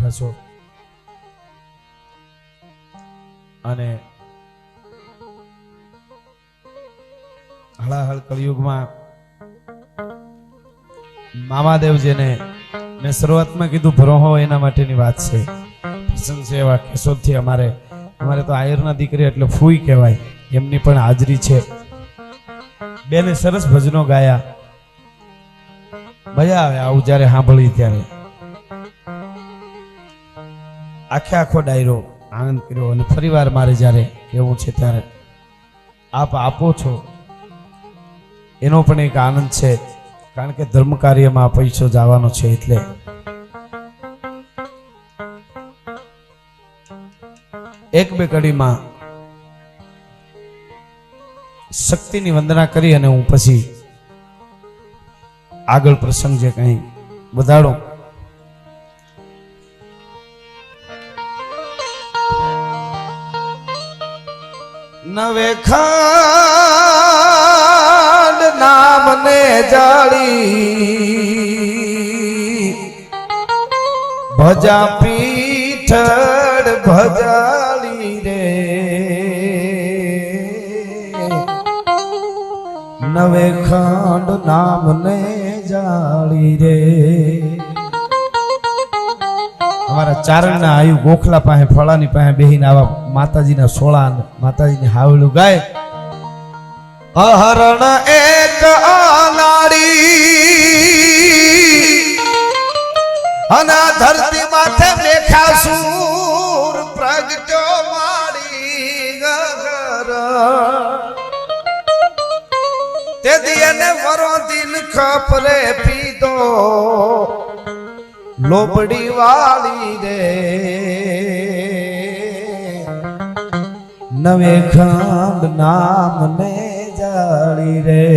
બેઠા છો અને હળાહળ કળિયુગમાં મામાદેવ જેને મેં શરૂઆતમાં કીધું ભરોહો એના માટેની વાત છે. પ્રસંગ છે એવા કેશોદથી અમારે તો આયરના દીકરી એટલે ફૂઈ કહેવાય, એમની પણ હાજરી છે. બેને સરસ ભજનો ગાયા, મજા આવે આવું જ્યારે સાંભળી ત્યારે. આખો ડાયરો આનંદ કર્યો અને ફરીવાર મારે જ્યારે કહેવું છે ત્યારે આપ આપો છો એનો પણ એક આનંદ છે, કારણ કે ધર્મ કાર્યમાં પૈસો જવાનો છે. એટલે એક બે કડીમાં શક્તિની વંદના કરી અને હું પછી આગળ પ્રસંગ જે કંઈ વધારો. નવે ખાંડ નામને જાળી ભજા પીઠળ ભજાળી રે, નવે ખાંડ નામને જાળી રે. અમારા ચારણના આયુ ગોખલા પાસે ફળાની પાસે બેહીને આવા માતાજીના સોળા માતાજીની હાવલું ગાય. અહરણ એક અનાડી અને ધરતી માથે મેઘાસુર પ્રગટો મારી ગગર, તે દિયને વરો દિન ખપરે પીધો લોબડી વાળી રે, નવે ખાંડ નામને જાળી રે.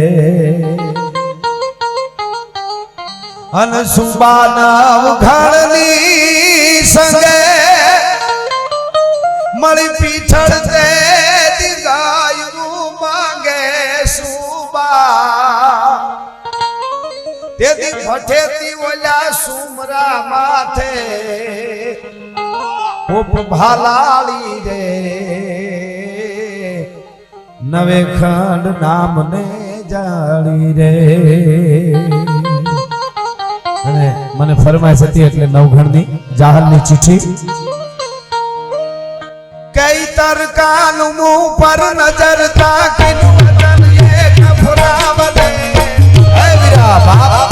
અન સુબાના ઉઘાડની સંગે મળી પીછળ તે દીગાયું માંગે સુબા, તેથી ભઠેતી ઓલા સુમરા માથે ઉપ ભાલાળી રે, નવે ખંડ નામને જાળી રે. અને મને ફરમાઈશ હતી એટલે નવઘણની જાહલની ચિઠ્ઠી. કઈ તરકાનું મું પર નજર તાકીનું વતન એક ફરાવદે. હે વીરા બાપ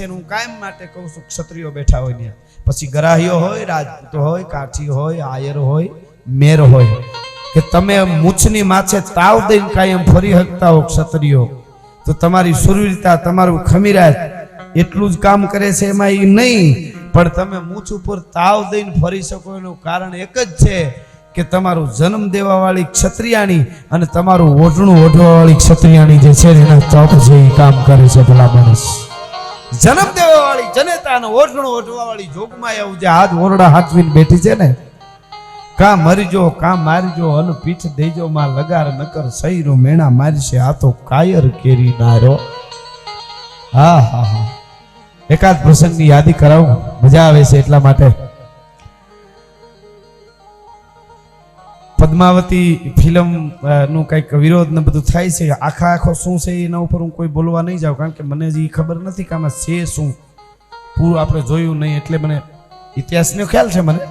છે અને હું કાયમ માટે કહું છું ક્ષત્રિયો બેઠા હોય ત્યાં, પછી ગરાહીઓ હોય, રાજપૂતો હોય, કાઠી હોય, આયર હોય, મેર હોય, કે તમે મૂછની માથે તાવ દઈને કાયમ ફરી શકતા હો ક્ષત્રિયો, તો તમારી સુરવીરતા, તમારું ખમીરાજ એટલું જ કામ કરે છે, એમાં એ નહીં. પણ તમે મૂછ ઉપર તાવ દઈને ફરી શકો એનું કારણ એક જ છે કે તમારું જન્મ દેવા વાળી ક્ષત્રિયાણી અને તમારું ઓઢણું ઓઢવા વાળી ક્ષત્રિયાણી જે છે એના તપ છે એ કામ કરે છે. ભલા માણસ જન્મ દેવા વાળી જનેતા અને ઓઢણું ઓઢવા વાળી જોગમાં એવું જે હાથ ઓરડા હાથવીને બેઠી છે ને, કા મરીજો કા મારજો અન પીઠ દેજો માં લગાર નકર સહીરો મેણા મારશે આ તો કાયર કેરી નારો. હા હા હા, એકાદ પ્રસંગની યાદી કરાવું, મજા આવે છે એટલા માટે. પદ્માવતી ફિલ્મ નું કઈક વિરોધ ને બધું થાય છે, આખો શું છે એના ઉપર હું કોઈ બોલવા નહીં જાઉં, કારણ કે મને હજી ખબર નથી કે આમાં છે શું, પૂરું આપણે જોયું નહીં એટલે મને ઇતિહાસનો ખ્યાલ છે મને,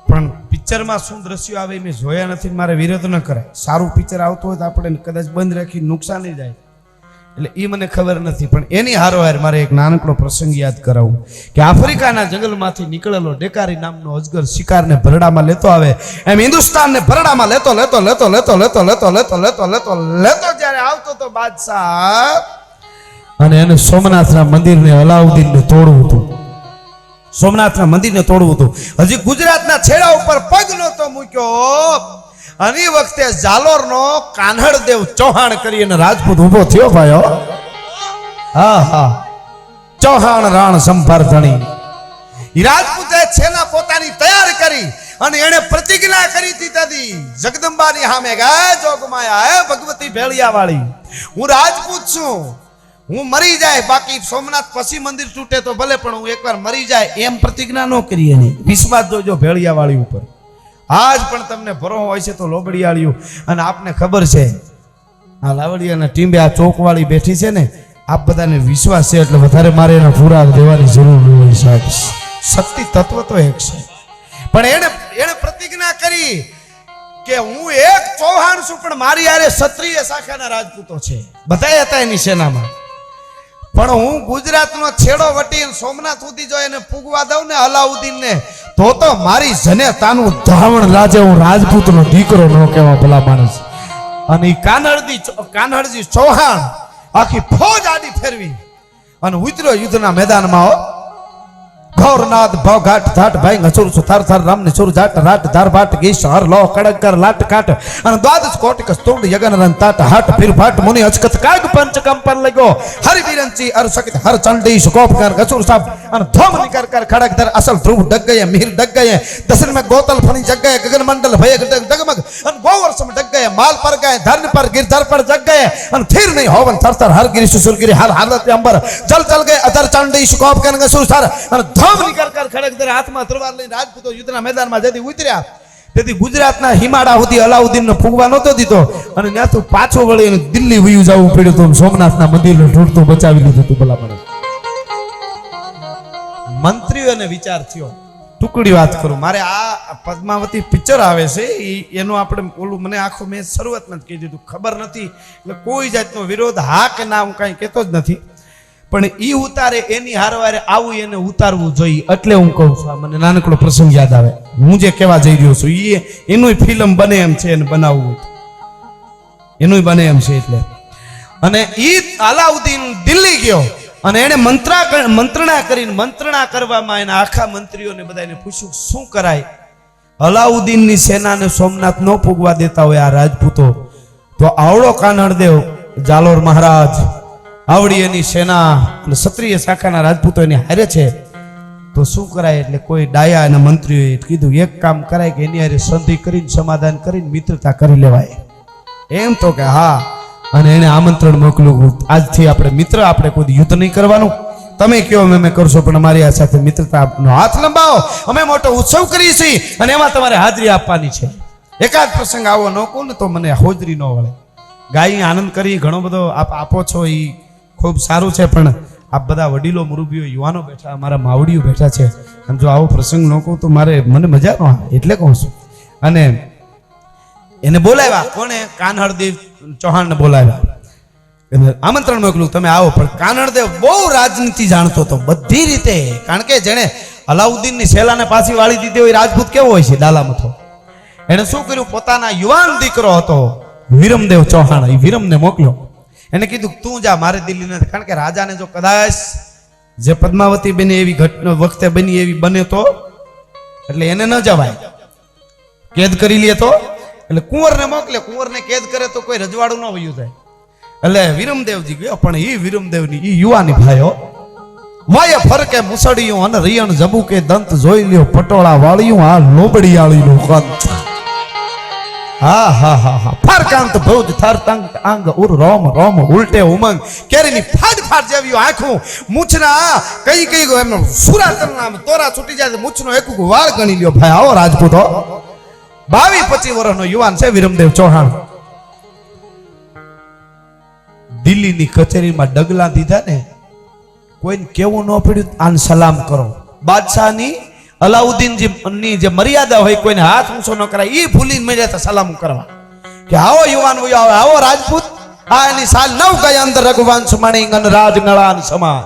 પણ પિક્ચરમાં શું દ્રશ્યો આવે મેં જોયા નથી, મારે વિરોધ ન કરાય. સારું પિક્ચર આવતું હોય તો આપણે કદાચ બંધ રાખી નુકસાન નહીં જાય, એટલે એ મને ખબર નથી. પણ એની હારોહાર મારે એક નાનકડો પ્રસંગ યાદ કરાવું કે આફ્રિકાના જંગલમાંથી નીકળેલો ડેકારી નામનો અજગર શિકારને ભરડામાં લેતો આવે, એમ હિન્દુસ્તાનને ભરડામાં લેતો લેતો લેતો લેતો લેતો લેતો લેતો લેતો લેતો લેતો જ્યારે આવતો તો બાદશાહ, અને એને સોમનાથના મંદિરને અલાઉદ્દીનને તોડવું હતું, સોમનાથના મંદિરને તોડવું હતું. હજી ગુજરાતના છેડા ઉપર પગ નહોતો મૂક્યો અને એ વખતે જાલોરનો કાન્હડદેવ ચૌહાણ કરી અને રાજપૂત ઉભો થયો ભાઈઓ. હા હા, ચૌહાણ રાણ સંભાર ધણી ઈ રાજપૂતે છેલ્લા પોતાની તૈયાર કરી અને એને પ્રતિજ્ઞા કરી હતી તદી જગદંબાની સામે ગાય જોગમાયા હે ભગવતી ભેળિયા વાળી, હું રાજપૂત છું, હું મરી જાય બાકી સોમનાથ પછી મંદિર તૂટે તો ભલે પણ હું એકવાર મરી જાય એમ પ્રતિજ્ઞા ન કરી. એની વિશ્વાસ જોજો ભેળિયા વાળી ઉપર. આજ પણ તમને ભરો હોય છે તો લોબડિયાળિયું, અને આપને ખબર છે આ લાવડિયાના ટીંબે આ ચોકવાળી બેઠી છે ને, આપ બધાને વિશ્વાસ છે એટલે વધારે મારે એના પૂરા દેવાની જરૂર ન હોય સાહેબ. શક્તિ તત્વ તો એક છે, પણ એને પ્રતિજ્ઞા કરી કે હું એક ચૌહાણ છું પણ મારી યારે ક્ષત્રિય શાખાના રાજપૂતો છે, બધા હતા એની સેનામાં, પણ હું ગુજરાતનો છેડો વટી સોમનાથ સુધી જો એને પૂગવા દઉં ને અલાઉદ્દીનને, તો મારી જનેતાનું ધાવણ લાજે, હું રાજપૂતનો દીકરો ન કહેવા ભલા માણસ. અને ઈ કાનહડજી ચૌહાણ આખી ફોજ આડી ફેરવી અને ઉતર્યો યુદ્ધના મેદાનમાં. ઘોરનાદ ભોઘાટ ધાટ ભાઈ નસુર સુથાર થાર રામ ને સુર જાટ રાટ ધાર ભાટ ગીશ હર લો કડકર લાટ કાટ અને દ્વાદશ કોટિક સ્તુંડ યગન રન તાટ હાટ ફિર ભાટ મુનિ અચકત કાગ પંચ કંપન લગો હરિ વિરંચી અર સકિત હર ચંડી સુકોપ કર ગસુર સાબ અને ધોમ નિકર કર ખડક ધર અસલ ધ્રુવ ડગ ગયે મિહિર ડગ ગયે દસન में गोतल फणी जग गए गगन मंडल भय डगमग अन गोवर्ष में डग गए माल पर गए धरन पर गिरधर पर जग गए अन फिर नहीं होवन थरथर हर गिरी सुसुरगिरी हर हालत अंबर जल चल गए अधर चंडी सुकोप कन गसुर सर अन धोम निकल कर खड़क धर हाथમાં તલવાર લઈને રાજપૂતો યુદ્ધના મેદાનમાં જતી ઉતર્યા. તેથી ગુજરાતના હિમાડા સુધી અલાઉદ્દીનને ફૂગવા નહોતો દીધો અને ત્યાંથી પાછો વળી દિલ્હી વયું જવું પડ્યું હતું. સોમનાથના મંદિરને ઢૂંઢતું બચાવી લીધું હતું. ભલામણ મંત્રીઓને વિચાર થયો, ટુકડી વાત કરું, મારે આ પદ્માવતી પિક્ચર આવે છે એનું આપણે ઓલું મને આખો મેં શરૂઆતમાં જ કહી દીધું, ખબર નથી એટલે કોઈ જાતનો વિરોધ હા કે ના હું કાંઈ કહેતો જ નથી, પણ ઈ ઉતારે એની હારવારે આવું એને ઉતારવું જોઈએ એટલે હું કહું છું. મને નાનકડો પ્રસંગ યાદ આવે, હું જે કહેવા જઈ રહ્યો છું એ એનું ફિલ્મ બને એમ છે, એને બનાવવું એનું બને એમ છે એટલે. અને ઈ અલાઉદ્દીન દિલ્હી ગયો અને એને મંત્રણા કરવામાં એના આખા મંત્રીઓને બધાને પૂછ્યું શું કરાય. અલાઉદ્દીનની સેનાને સોમનાથ ન પૂગવા દેતા હોય આ રાજપૂતો, તો આવડો કાનહડદેવ જાલોર મહારાજ આવડી એની સેના અને ક્ષત્રિય શાખાના રાજપૂતો એની હારે છે, તો શું કરાય. એટલે કોઈ ડાયા અને મંત્રીઓએ કીધું એક કામ કરાય કે એની હારે સંધિ કરીને સમાધાન કરીને મિત્રતા કરી લેવાય. એમ તો કે હા, અને એને આમંત્રણ મોકલ્યું આજથી આપણે મિત્ર, આપણે કોઈ યુદ્ધ નહીં કરવાનું, તમે કયો અમે કરશો પણ અમારી આ સાથે મિત્રતાનો હાથ લંબાવો, અમે મોટો ઉત્સવ કરીએ છીએ અને એમાં તમારે હાજરી આપવાની છે. એકાદ પ્રસંગ આવો ન કહું ને તો મને હોજરી ન વળે. ગાય આનંદ કરી ઘણો બધો આપ આપો છો એ ખૂબ સારું છે, પણ આપ બધા વડીલો મુરબીઓ યુવાનો બેઠા, અમારા માવડીઓ બેઠા છે, અને જો આવો પ્રસંગ ન કહું તો મને મજા ન આવે એટલે કહું છું. અને એને બોલાવ્યા, કોને? કાનહડદેવ ચૌહાણને બોલાવ્યા એટલે આમંત્રણ મોકલું, તમે આવો. પણ કાનડદેવ બહુ રાજનીતિ જાણતો હતો બધી રીતે, કારણ કે જેણે અલાઉદ્દીનની સેલાને પાછી વાળી દીધી હોય રાજપૂત કેવો હોય છે દાલામથો. એને શું કર્યું, પોતાના યુવાન દીકરો હતો વિરમદેવ ચૌહાણ, એ વિરમને મોકલ્યો. એને કીધું તું જા, મારે દિલ્હી નથી. કારણ કે રાજાને જો કદાચ જે પદ્માવતી બની એવી ઘટના વખતે બની એવી બને તો એટલે એને ન જવાય, કેદ કરી લે તો. એટલે કુંવરને મોકલે, કુંવરને કેદ કરે તો કોઈ રજવાડું ન વયું જાય. એટલે વિરમદેવજી ગયો, પણ એ વિરમદેવની ઈ યુવાની ભાઈઓ વાય ફરકે મુસડિયું અને રિયણ જબુકે દંત જોઈ લ્યો પટોળા વાળ્યું આ લોબડિયાળીનું કંત. હા હા હા હા ફરકાંત ભૌજ થર તંગ અંગ ઉર રોમ રોમ ઉલટે ઉમંગ કેરીની ફાડ ફાડ જેવી આંખું મૂછના કઈ કઈ એમ સુરાતન નામ તોરા છૂટી જાય મૂછનો એક વાળ ગણી લ્યો. ભાઈ આવો રાજપૂતો, 22-25 વર્ષનો યુવાન છે વિરમદેવ ચૌહાણ. દિલ્હીની કચેરીમાં ડગલા દીધા ને, કોઈને કેવું ન પડ્યું આને સલામ કરો. બાદશાહની અલાઉદ્દીનની જે મર્યાદા હોય કોઈને હાથ ઊંચો ન કરાય એ ભૂલીને મળ્યા તો સલામ કરવા કે આવો યુવાન હોય, આવો રાજપૂત. આ એની સાલ 9 ગયા અંદર રઘુવંશ મણી ગણ રાજ નળાન સમા.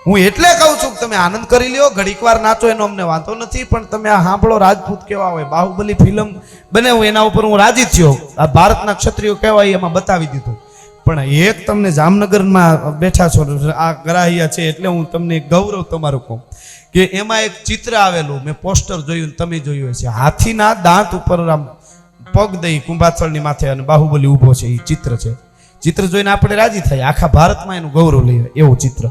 હું એટલે કહું છું કે તમે આનંદ કરી લ્યો, ઘડીક વાર નાચો એનો અમને વાંધો નથી, પણ તમે આ સાંભળો રાજપૂત કેવા હોય. બાહુબલી ફિલ્મ બનાવું એના ઉપર હું રાજી થયો, આ ભારતના ક્ષત્રિયો કેવાય એમાં બતાવી દીધું. પણ એક તમને જામનગરમાં બેઠા છો આ ગરાહિયા છે એટલે હું તમને ગૌરવ તમારું કહું કે એમાં એક ચિત્ર આવેલું, મેં પોસ્ટર જોયું, તમે જોયું હશે. હાથીના દાંત ઉપર આમ પગ દઈ કુંભાથળની માથે અને બાહુબલી ઊભો છે, એ ચિત્ર છે. ચિત્ર જોઈને આપણે રાજી થાય, આખા ભારતમાં એનું ગૌરવ લઈએ એવું ચિત્ર.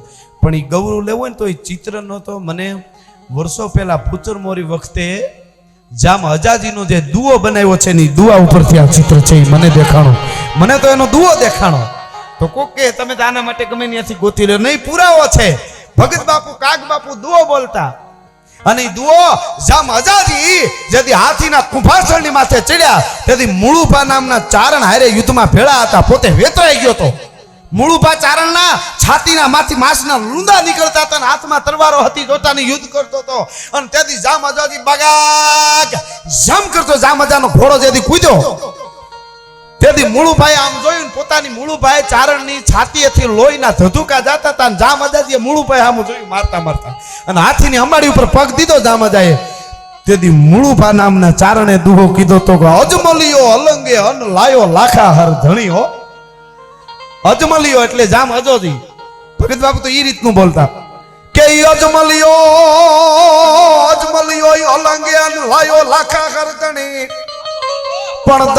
પણ એ ગૌરવ લેવું હોય ને તો એ ચિત્રનો તો મને વર્ષો પહેલા ભૂચર મોરી વખતે જામ હજાજીનો જે દુઓ બનાવ્યો છે ને, દુઆ ઉપરથી આ ચિત્ર છે એ મને દેખાણો, મને તો એનો દુઓ દેખાણો. તો કોક કે તમે તો આના માટે ગમે ત્યાંથી ગોતી લો, નહીં પુરાવો છે. ભગત બાપુ કાગ બાપુ દુઓ બોલતા, અને દુઓ જામ હજાજી જેથી હાથીના કુંભાસણની માથે ચડ્યા તેથી મુળુભા નામના ચારણ હારે યુદ્ધમાં ભેળા હતા, પોતે વેતરાઈ ગયો હતો. મુળુભા ચારણના છાતીના માંથી માંસના લૂંદા નીકળતા હતા, હાથમાં તલવારો હતી, જોતાની યુદ્ધ કરતો હતો. અને તેથી જામ હજાજી બગાગ જામ કરતો, જામ હજાનો ઘોડો જેથી કૂદ્યો તેથી મુળુભાઈ આમ જોયું, પોતાની મુળુભાઈ ચારણની છાતીએથી લોહીના ધધુકા જાતા હતા. જામ હજાજીએ મુળુભાઈ આમ જોયું મારતા મારતા અને હાથીની અંબાડી ઉપર પગ દીધો જામ હજાએ. તેથી મુળુભા નામના ચારણે દુહો કીધો તો અજમલિયો અલંગે અન લાયો લાખા હર ધણીઓ. અજમલિયો એટલે જામ હજોજી. ભગત બાપુ તો એ રીતનું બોલતા કે અજમલિયો અલંગે અન લાયો લાખા હર ધણી પણ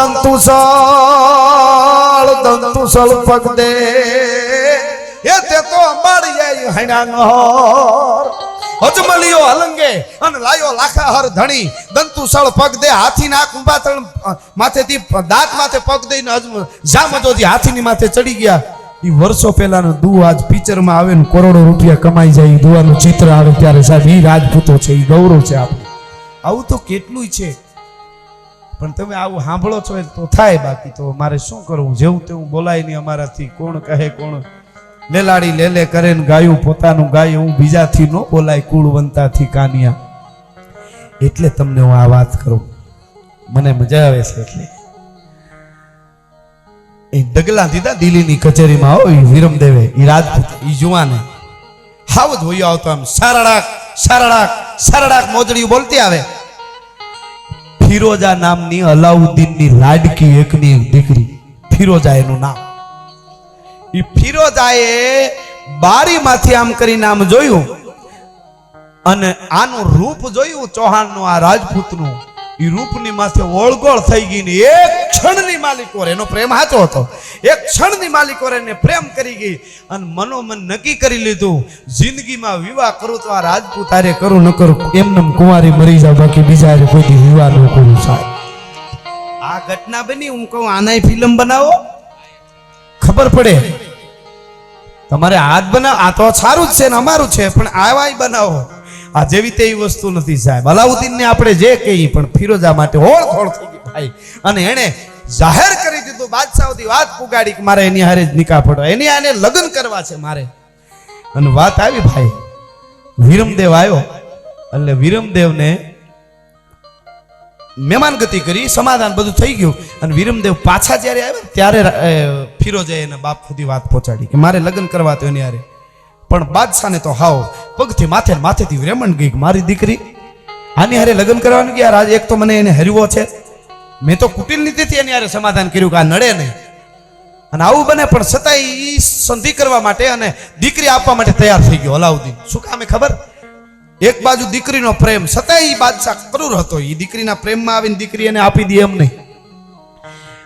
દંતુસળ પગ દે એ તે તો અંબાડી હણાંગર. અજમલિયો અલંગે અને લાયો લાખા હર ધણી દંતુસળ પગ દે. હાથીના કુંભાતળ માથેથી દાંત માથે પગ દઈને જામજોજી હાથીની માથે ચડી ગયા. એ વર્ષો પહેલાનો દુઓ આજ પિક્ચરમાં આવે ને કરોડો રૂપિયા કમાઈ જાય, દુવાનું ચિત્ર આવે ત્યારે સાહેબ એ રાજપૂતો છે, એ ગૌરવ છે આપણું. આવું તો કેટલું છે, પણ તમે આવું સાંભળો છો તો થાય, બાકી તો મારે શું કરવું, જેવું તેવું બોલાય નહીં અમારાથી. કોણ કહે કોણ લેલાડી લેલે કરે ને ગાયું પોતાનું ગાય, હું બીજાથી ન બોલાય કુળવંતાથી કાનિયા. એટલે તમને હું આ વાત કરું, મને મજા આવે છે. એટલે એ ડગલા દીધા દિલ્હીની કચેરીમાં હો, વિરમદેવે, એ રાજપૂત, એ જુવાને હાવ જ હોયો આવતો, આમ સરડાક સરડાક સરડાક મોજડી બોલતી આવે. ફિરોજા નામની અલાઉદ્દીનની લાડકી એકની એક દીકરી, ફિરોજા એનું નામ. એ ફિરોજાએ બારીમાંથી આમ કરીને આમ જોયું અને આનું રૂપ જોયું ચૌહાણનું, આ રાજપૂતનું. એ રૂપની માથે ઓળગોળ થઈ ગઈ ને એક ક્ષણની માલિકોર, એનો પ્રેમ સાચો હતો, એક ક્ષણની માલિકોર એને પ્રેમ કરી ગઈ અને મનોમન નક્કી કરી લીધું જિંદગીમાં વિવાહ કરું તો આ રાજપૂત હારે કરું, ન કરું એમને કુંવારી મરી જાવ, બાકી બીજા હારે કોઈ વિવાહ ન કરું. સાહેબ આ ઘટના બની, હું કહું આનાય ફિલ્મ બનાવો, ખબર પડે. તમારે હાથ બનાવ, આ તો સારું જ છે ને અમારું છે, પણ આવાય બનાવો. આ જેવી તેવી વસ્તુ નથી સાહેબ. અલાઉદ્દીન ને આપણે જે કહીએ, પણ ફિરોજા માટે હોળ ખોળ થઈ ગઈ ભાઈ. અને એને જાહેર કરી દીધું, બાદશાહ સુધી વાત પુગાડી કે મારે એની હારે જ નિકાહ પડવા, એની આને લગ્ન કરવા છે મારે. અને વાત આવી ભાઈ, વિરમદેવ આવ્યો એટલે વિરમદેવને મહેમાનગતિ કરી, સમાધાન બધું થઈ ગયું. અને વિરમદેવ પાછા જ્યારે આવ્યા ત્યારે ફિરોજે એના બાપ સુધી વાત પહોંચાડી કે મારે લગ્ન કરવા તો એની હારે, પણ બાદશાહને તો હાવ પગથી માથેથી રેમણ ગઈ કે મારી દીકરી આની હારે લગ્ન કરવાનું કે યાર આજ એક તો મને એને હરવો છે, મેં તો કુટિલ નીતિથી એની હારે સમાધાન કર્યું કે આ નડે નહીં, અને આવું બને પણ છતાંય ઈ સંધિ કરવા માટે અને દીકરી આપવા માટે તૈયાર થઈ ગયો અલાઉદ્દીન. શું કામે ખબર? એક બાજુ દીકરીનો પ્રેમ, છતાંય ઈ બાદશાહ ક્રૂર હતો, ઈ દીકરીના પ્રેમમાં આવીને દીકરી એને આપી દે એમ નહીં,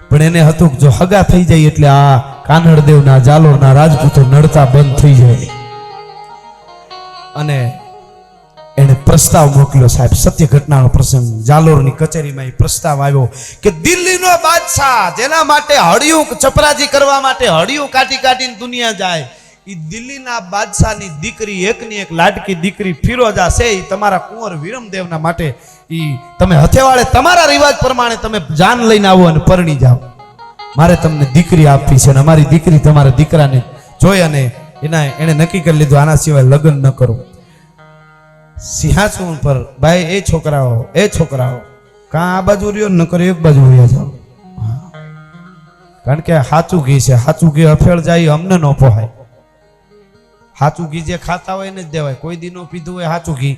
પણ એને હતું કે જો હગા થઈ જાય એટલે આ કાનડદેવના જાલોરના રાજપૂતો નડતા બંધ થઈ જાય. અને એને પ્રસ્તાવ મોકલ્યો. સાહેબ સત્ય ઘટનાનો પ્રસંગ, જાલોરની કચેરીમાં એ પ્રસ્તાવ આવ્યો કે દિલ્હીનો બાદશાહ જેના માટે હળિયું ચપરાજી કરવા માટે હળિયું કાઢીને દુનિયા જાય, એ દિલ્હીના બાદશાહની દીકરી એકની એક લાડકી દીકરી ફિરોજા છે, એ તમારા કુંવર વિરમદેવના માટે ઈ તમે હથેવાળે તમારા રિવાજ પ્રમાણે તમે જાન લઈને આવો અને પરણી જાઓ. મારે તમને દીકરી આપવી છે અને અમારી દીકરી તમારા દીકરાને જોઈ અને એને નક્કી કરી લીધું આના સિવાય લગ્ન ન કરું. સિંહાસન પર ભાઈ એ છોકરાઓ કાં આ બાજુ રહ્યો ન કરે એક બાજુ રહ્યા જાઓ, કારણ કે સાચું ઘી છે, સાચું ઘી અફેળ જાય અમને ન પોહાય. સાચું ઘી જે ખાતા હોય એને જ દેવાય. કોઈ દી નો પીધું હોય સાચું ઘી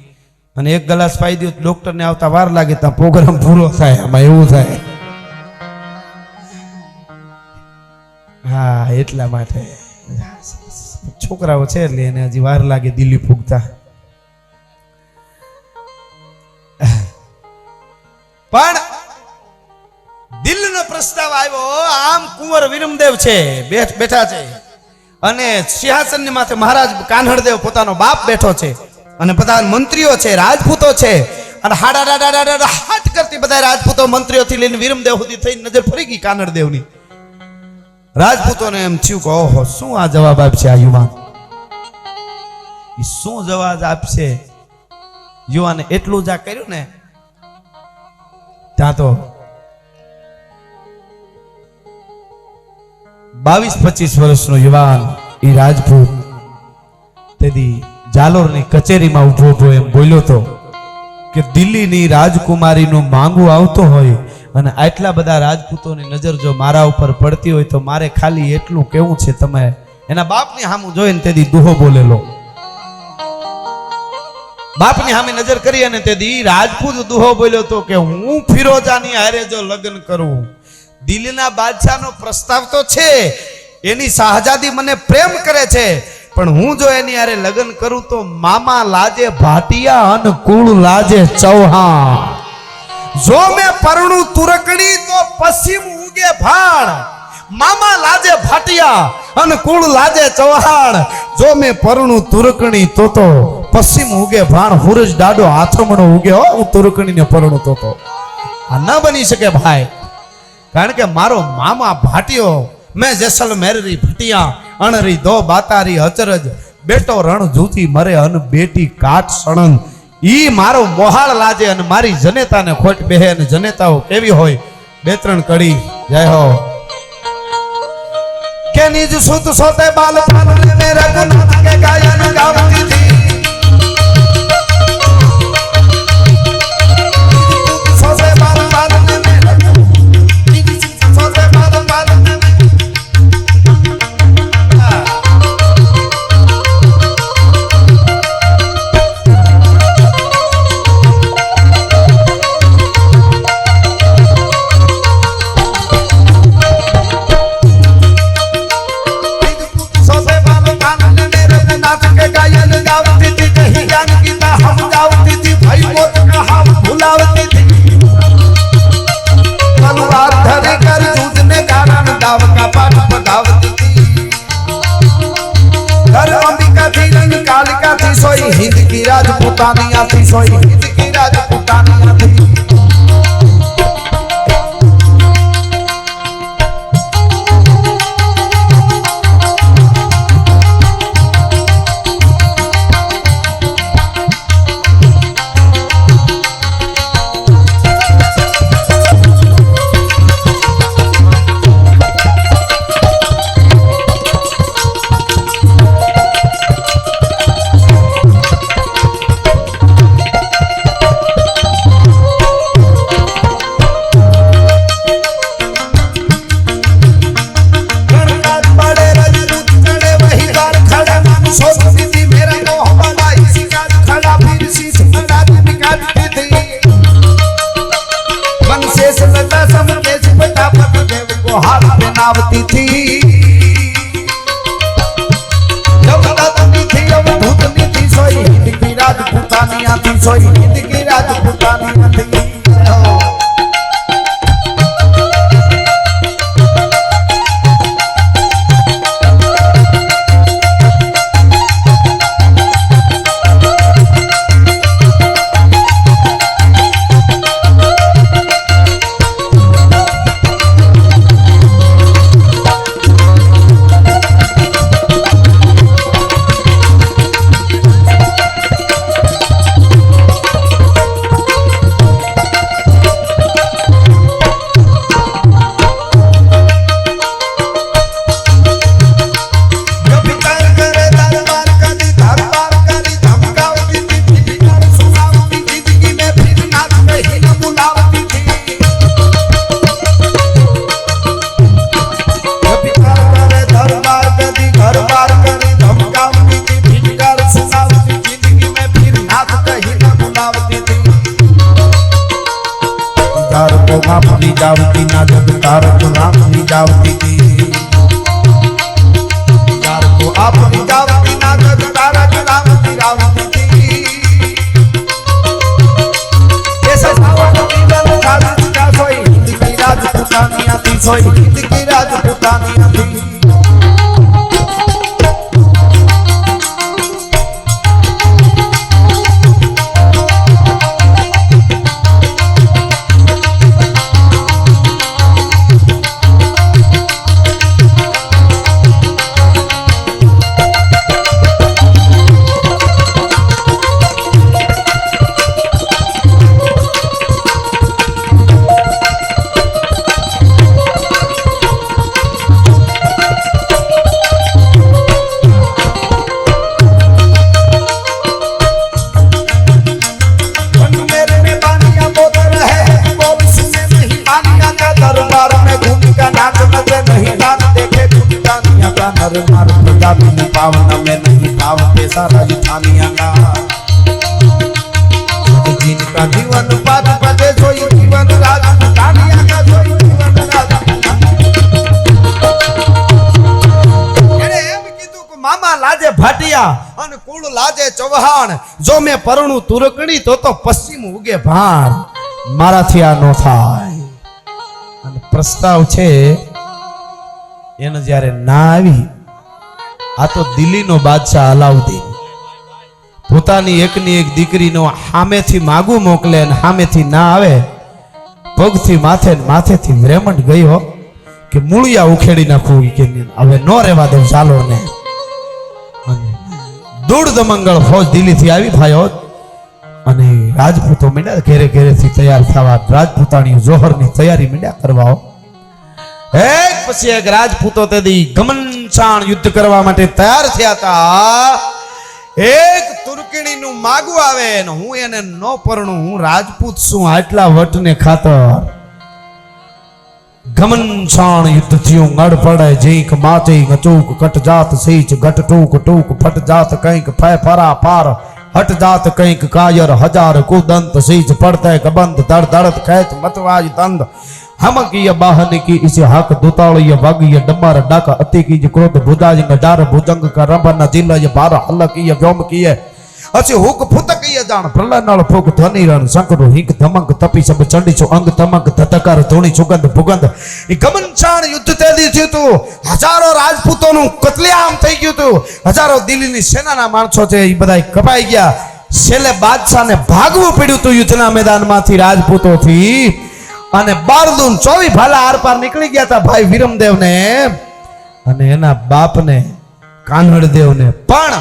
અને એક ગ્લાસ પાઈ દો ડોક્ટર ને આવતા વાર લાગે ત્યાં પ્રોગ્રામ પૂરો થાય, આમાં એવું થાય. હા એટલા માટે છોકરાઓ છે એટલે એને હજી વાર લાગે દિલ્હી પૂગતા. પણ દિલનો પ્રસ્તાવ આવ્યો. આમ કુંવર વિરમદેવ છે બેઠા છે અને સિંહાસન ની માથે મહારાજ કાન્હડદેવ પોતાનો બાપ બેઠો છે અને બધા મંત્રીઓ છે, રાજપૂતો છે, અને હાટ કરતી બધા રાજપૂતો મંત્રીઓથી લઈને વિરમદેવ સુધી થઈ નજર ફરી ગઈ કાન્હડદેવની. રાજપૂતોને એમ થયું કે ઓહો શું આ જવાબ આપશે આ યુવાન, શું જવાબ આપશે યુવાને. એટલું જ આ કર્યું ને ત્યાં તો 22-25 વર્ષનો યુવાન એ રાજપૂત તેથી જાલોરની કચેરીમાં ઉભો એમ બોલ્યો તો કે દિલ્હીની રાજકુમારીનું માંગુ આવતો હોય અને આટલા બધા રાજપૂતોની નજર જો મારા ઉપર પડતી હોય તો મારે ખાલી એટલું કેવું છે. તમે એના બાપની સામું જોઈને તેથી દુહો બોલેલો, બાપની સામે નજર કરી અને તેથી રાજપૂત દુહો બોલ્યો તો કે હું ફિરોજાની હારે જો લગ્ન કરું, દિલ્હીના બાદશાહનો પ્રસ્તાવ તો છે, એની શાહજાદી મને પ્રેમ કરે છે, પણ હું જો એની હારે લગ્ન કરું તો મામા લાજે ભાટિયા અને કુળ લાજે ચૌહાણ. જો મેં પરણું તુરકણી તો પશ્ચિમ ઉગે ભાણ. મામા લાજે ભાટિયા અને કુળ લાજે ચૌહાણ. જો મેં પરણું તુરકણી તો પશ્ચિમ ઉગે ભાણ. હુરજ ડાડો આથમણો ઉગે હો, હું તુરકણીને પરણું તો આ ન બની શકે ભાઈ, કારણ કે મારો મામા ભાટિયો મેં જેસલમેરી ભટિયા અણરી દો બાતારી અચરજ બેટો રણ જૂથી મરે અન બેટી કાટ સણંગ. ઈ મારો મોહાળ લાજે અને મારી જનેતાને ખોટ બેહે અને જનેતાઓ કેવી હોય. 2-3 કડી જય હો કે નિજ સુત સોતે બાલ પાલને મે રઘુનાથ કે ગાયન ગાવતી થી. हिंद की राजपूतानी आती सोई हिंद की राजपूतानी आती. सुनावती थी जब थी अवधूतनी थी सोई हिंद की राजपूतानिया थी सोई हिंद की राजपूतानिया थी माफी जावती ना जब तारक रामनी जावती थी यार को आपनी जावती ना जब तारक रामनी रावती थी ऐसा सावती बन सारी का सोई हिंद की राजपूतानिया थी सोई हिंद की राजपूतानिया थी मार प्रजापति पावन में नहीं भाव पैसा राजधानिया का जिनका जीवन पाद पदे सोई जीवन राजधानिया का सोई जीवन એને એમ કીધું કે મામા લાજે ભાટિયા અને કુળ લાજે ચૌહાણ જો મે પરણું તુરકડી તો પશ્ચિમ ઉગે ભાણ મારાથી આ નો થાય અને પ્રસ્તાવ છે એને જ્યારે ના આવી આ તો દિલ્હીનો બાદશાહ અલાઉદ્દીન પોતાની એકની એક દીકરીનો સામેથી માગું મોકલે અને સામેથી ના આવે પગથી માથે માથેથી વ્રેમંડ ગયો કે મૂળિયા ઉખેડી નાખવું કે હવે નો રહેવા દઉં ચાલો ને દૂઢ દમંગળ ફોજ દિલ્હીથી આવી ભાઈઓ અને રાજપૂતો મીંડ્યા ઘેરે ઘેરેથી તૈયાર થવા રાજપૂતાણીઓ જોહરની તૈયારી મીંડ્યા કરવા એક પછી એક રાજપૂતો તેદી ગમનસાણ યુદ્ધ કરવા માટે તૈયાર થયા હતા એક તુર્કીણીનું માગું આવે ને હું એને નો પરણું હું રાજપૂત છું આટલા વટને ખાતર ગમનસાણ યુદ્ધ થયું ગડ પડે જીંક માચી ગચૂક કટ જાત સીચ ગટ ટૂક ટૂક ફટ જાત કંઈક ફે ફરા પાર હટ જાત કંઈક કાયર હજાર કુદંત સીચ પડતે ગબંધ ધડ ધડત ખેત મતવાજ દંદ हमकीय बाहन की इसे हक दुताड़ीय वागीय डमर डाक अति की क्रोध भुजाज डार भुजंग का रंभन जिलय बार हलकीय व्योम किए अच्छे हुक फुतकीय जान प्रलय नल फूक ध्वनि रण संकरो हिंक धमक तपी सब चंडी छो अंग तमक धतकार धूणी सुगंध भुगंध ई गमनसाण युद्ध तेदी थયું તું હજારો રાજપૂતોનું કતલેઆમ થઈ ગયું તું હજારો દિલ્હીની સેનાના માણસો છે ઈ બધાય કપાઈ ગયા છેલ્લે બાદશાહને ભાગવું પડ્યું તું યુદ્ધના મેદાનમાંથી રાજપૂતોથી અને બારદૂન 24 ભાલા આરપાર નીકળી ગયા હતા ભાઈ વિરમદેવને અને એના બાપને કાન્હડદેવને પણ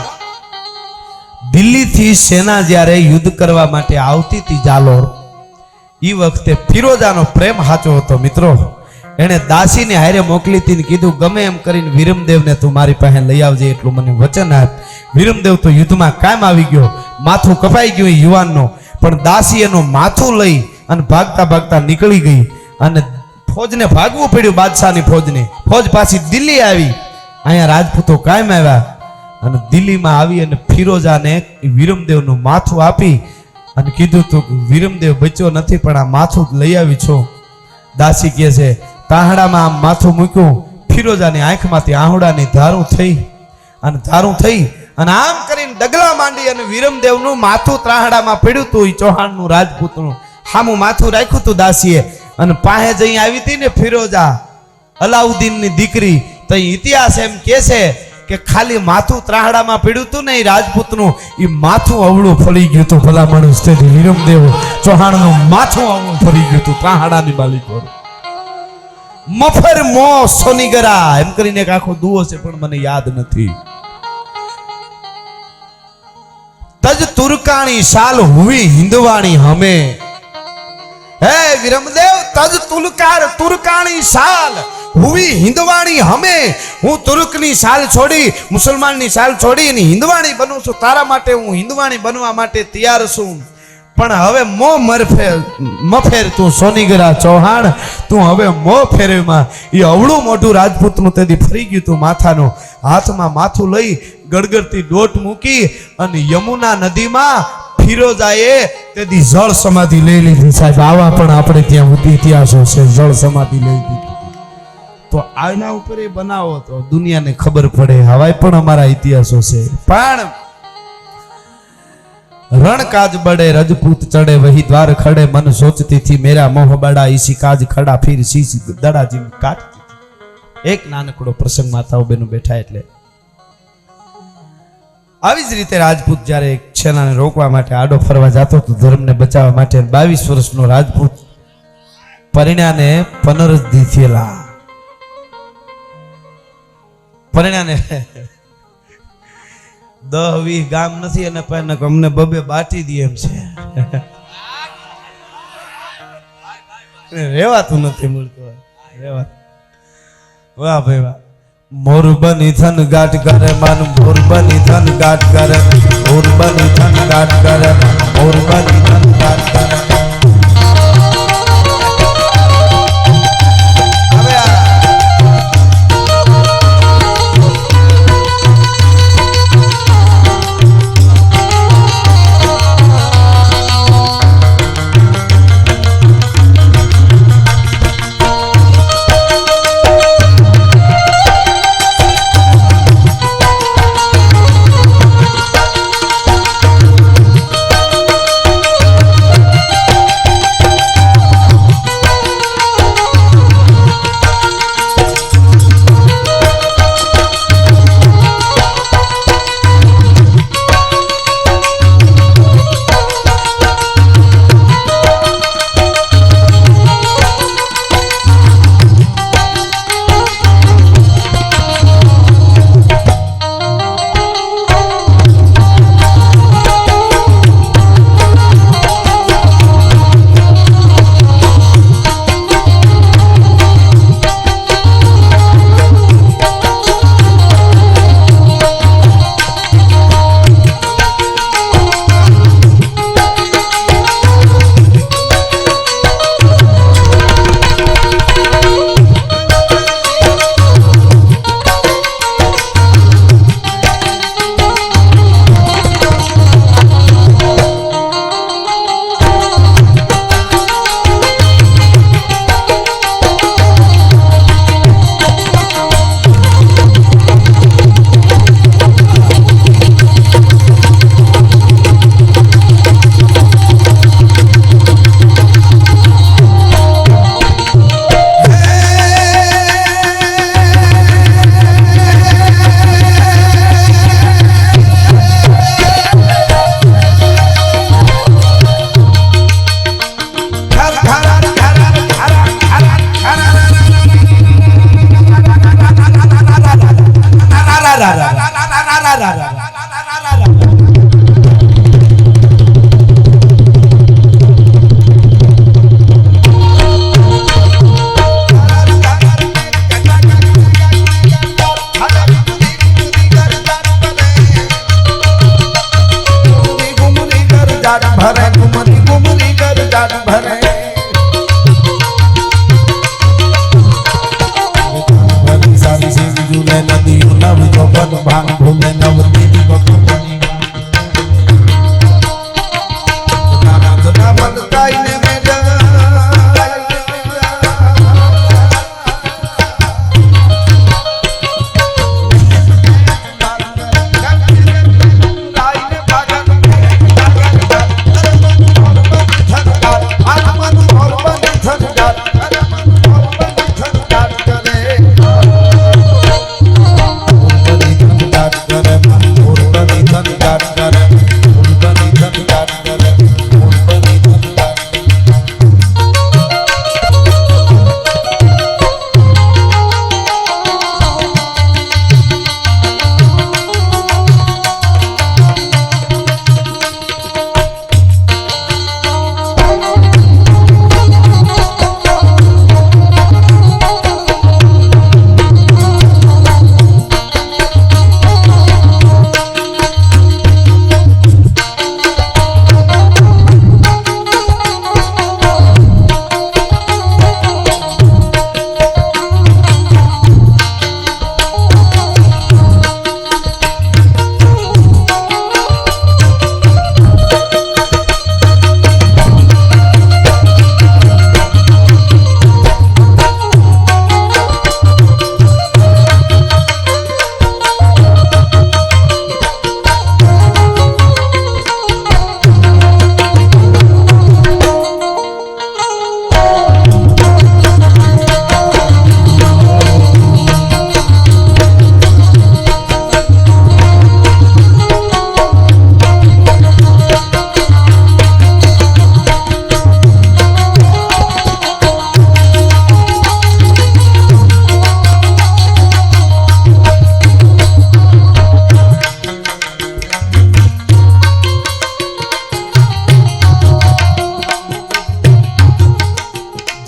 દિલ્હીથી સેના જ્યારે યુદ્ધ કરવા માટે આવતી હતી જાલોર ઈ વખતે ફિરોજાનો પ્રેમ સાચો હતો મિત્રો એને દાસીને હારે મોકલી હતી ને કીધું ગમે એમ કરીને વિરમદેવને તું મારી પાસે લઈ આવજે એટલું મને વચન આપ વિરમદેવ તો યુદ્ધમાં કાયમ આવી ગયો માથું કપાઈ ગયું યુવાનનો પણ દાસી એનું માથું લઈ અને ભાગતા ભાગતા નીકળી ગઈ અને ફોજને ભાગવું પડ્યું બાદશાહની ફોજને ફોજ પાછી દિલ્હી આવી અહીંયા રાજપૂતો કાયમ આવ્યા અને દિલ્હીમાં આવી અને ફિરોજાને વિરમદેવનું માથું આપી અને કીધું તું વિરમદેવ બચ્યો નથી પણ આ માથું લઈ આવી છો દાસી કહે છે તાહડામાં આમ માથું મૂક્યું ફિરોજાની આંખમાંથી આહુડાની ધારું થઈ અને આમ કરીને ડગલા માંડી અને વિરમદેવનું માથું ત્રાહડામાં પડ્યું હતું. ઈ ચૌહાણનું રાજપૂતનું હામું માથું રાખ્યું હતું દાસીએ. અને પાસે જઈ આવી હતી ને ફિરોજા, અલાઉદ્દીનની દીકરી. તો ઇતિહાસ એમ કહે છે કે ખાલી માથું ત્રાહડામાં પડ્યું હતું ને એ રાજપૂતનું, એ માથું અવળું ફરી ગયું હતું. ભલા માણસ તેથી વિરમદેવ ચૌહાણનું માથું અવળું ફરી ગયું હતું ત્રાહડાની બાલિકો. મફર મો સોનીગરા એમ કરીને એક આખો દુઓ છે પણ મને યાદ નથી. તજ તુરકાણી સાલ હુવી હિંદવાણી હમે. હે વિરમદેવ, તજ તુરકાણી સાલ હુવી હિંદવાણી હમે. હું તુર્કની સાલ છોડી, મુસલમાનની સાલ છોડી અને હિંદવાણી બનું છું. તારા માટે હું હિંદવાણી બનવા માટે તૈયાર છું. પણ હવે મો મફેર તું સોનીગરા ચૌહાણ, તું હવે મો ફેરવમાં. એ અવળું મોટું રાજપૂતનું તેથી ફરી ગયું તું માથાનું. હાથમાં માથું લઈ ગડગડતી દોટ મૂકી અને યમુના નદીમાં ફિરોજાએ તેથી જળ સમાધિ લઈ લીધી. સાહેબ, આવા પણ આપણે ત્યાં ઇતિહાસો છે, જળ સમાધિ લઈ લીધી. તો આના ઉપર એ બનાવો તો દુનિયાને ખબર પડે. હવાય પણ અમારા ઇતિહાસો છે. પણ રણ કાજ બડે રજપૂત ચડે વહી દ્વાર ખડે, મન સોચતી थी मेरा मोह बड़ा इसी काज खड़ा फिर शीश दड़ा जिम काटती थी. એક નાનકડો પ્રસંગ માતાઓ બેનો બેઠા એટલે આવી જ રીતે રાજપૂત જ્યારે એક છેલાને રોકવા માટે આડો ફરવા જતો હતો ધર્મને બચાવવા માટે. 22 વર્ષનો રાજપૂત પરિણાને પનરસદી થયેલા. પરિણાને 10-20 ગામ નથી અને અમને બબે બાટી દી એમ છે. રેવાતું નથી મળતું. વાહ ભાઈ વાહ. મોરબની થન ગાટ કરે માન, મોરબની થન ગાટ કરે, મોરબની થન ગાટ કરે, મોરબની થન ગાટ કરે.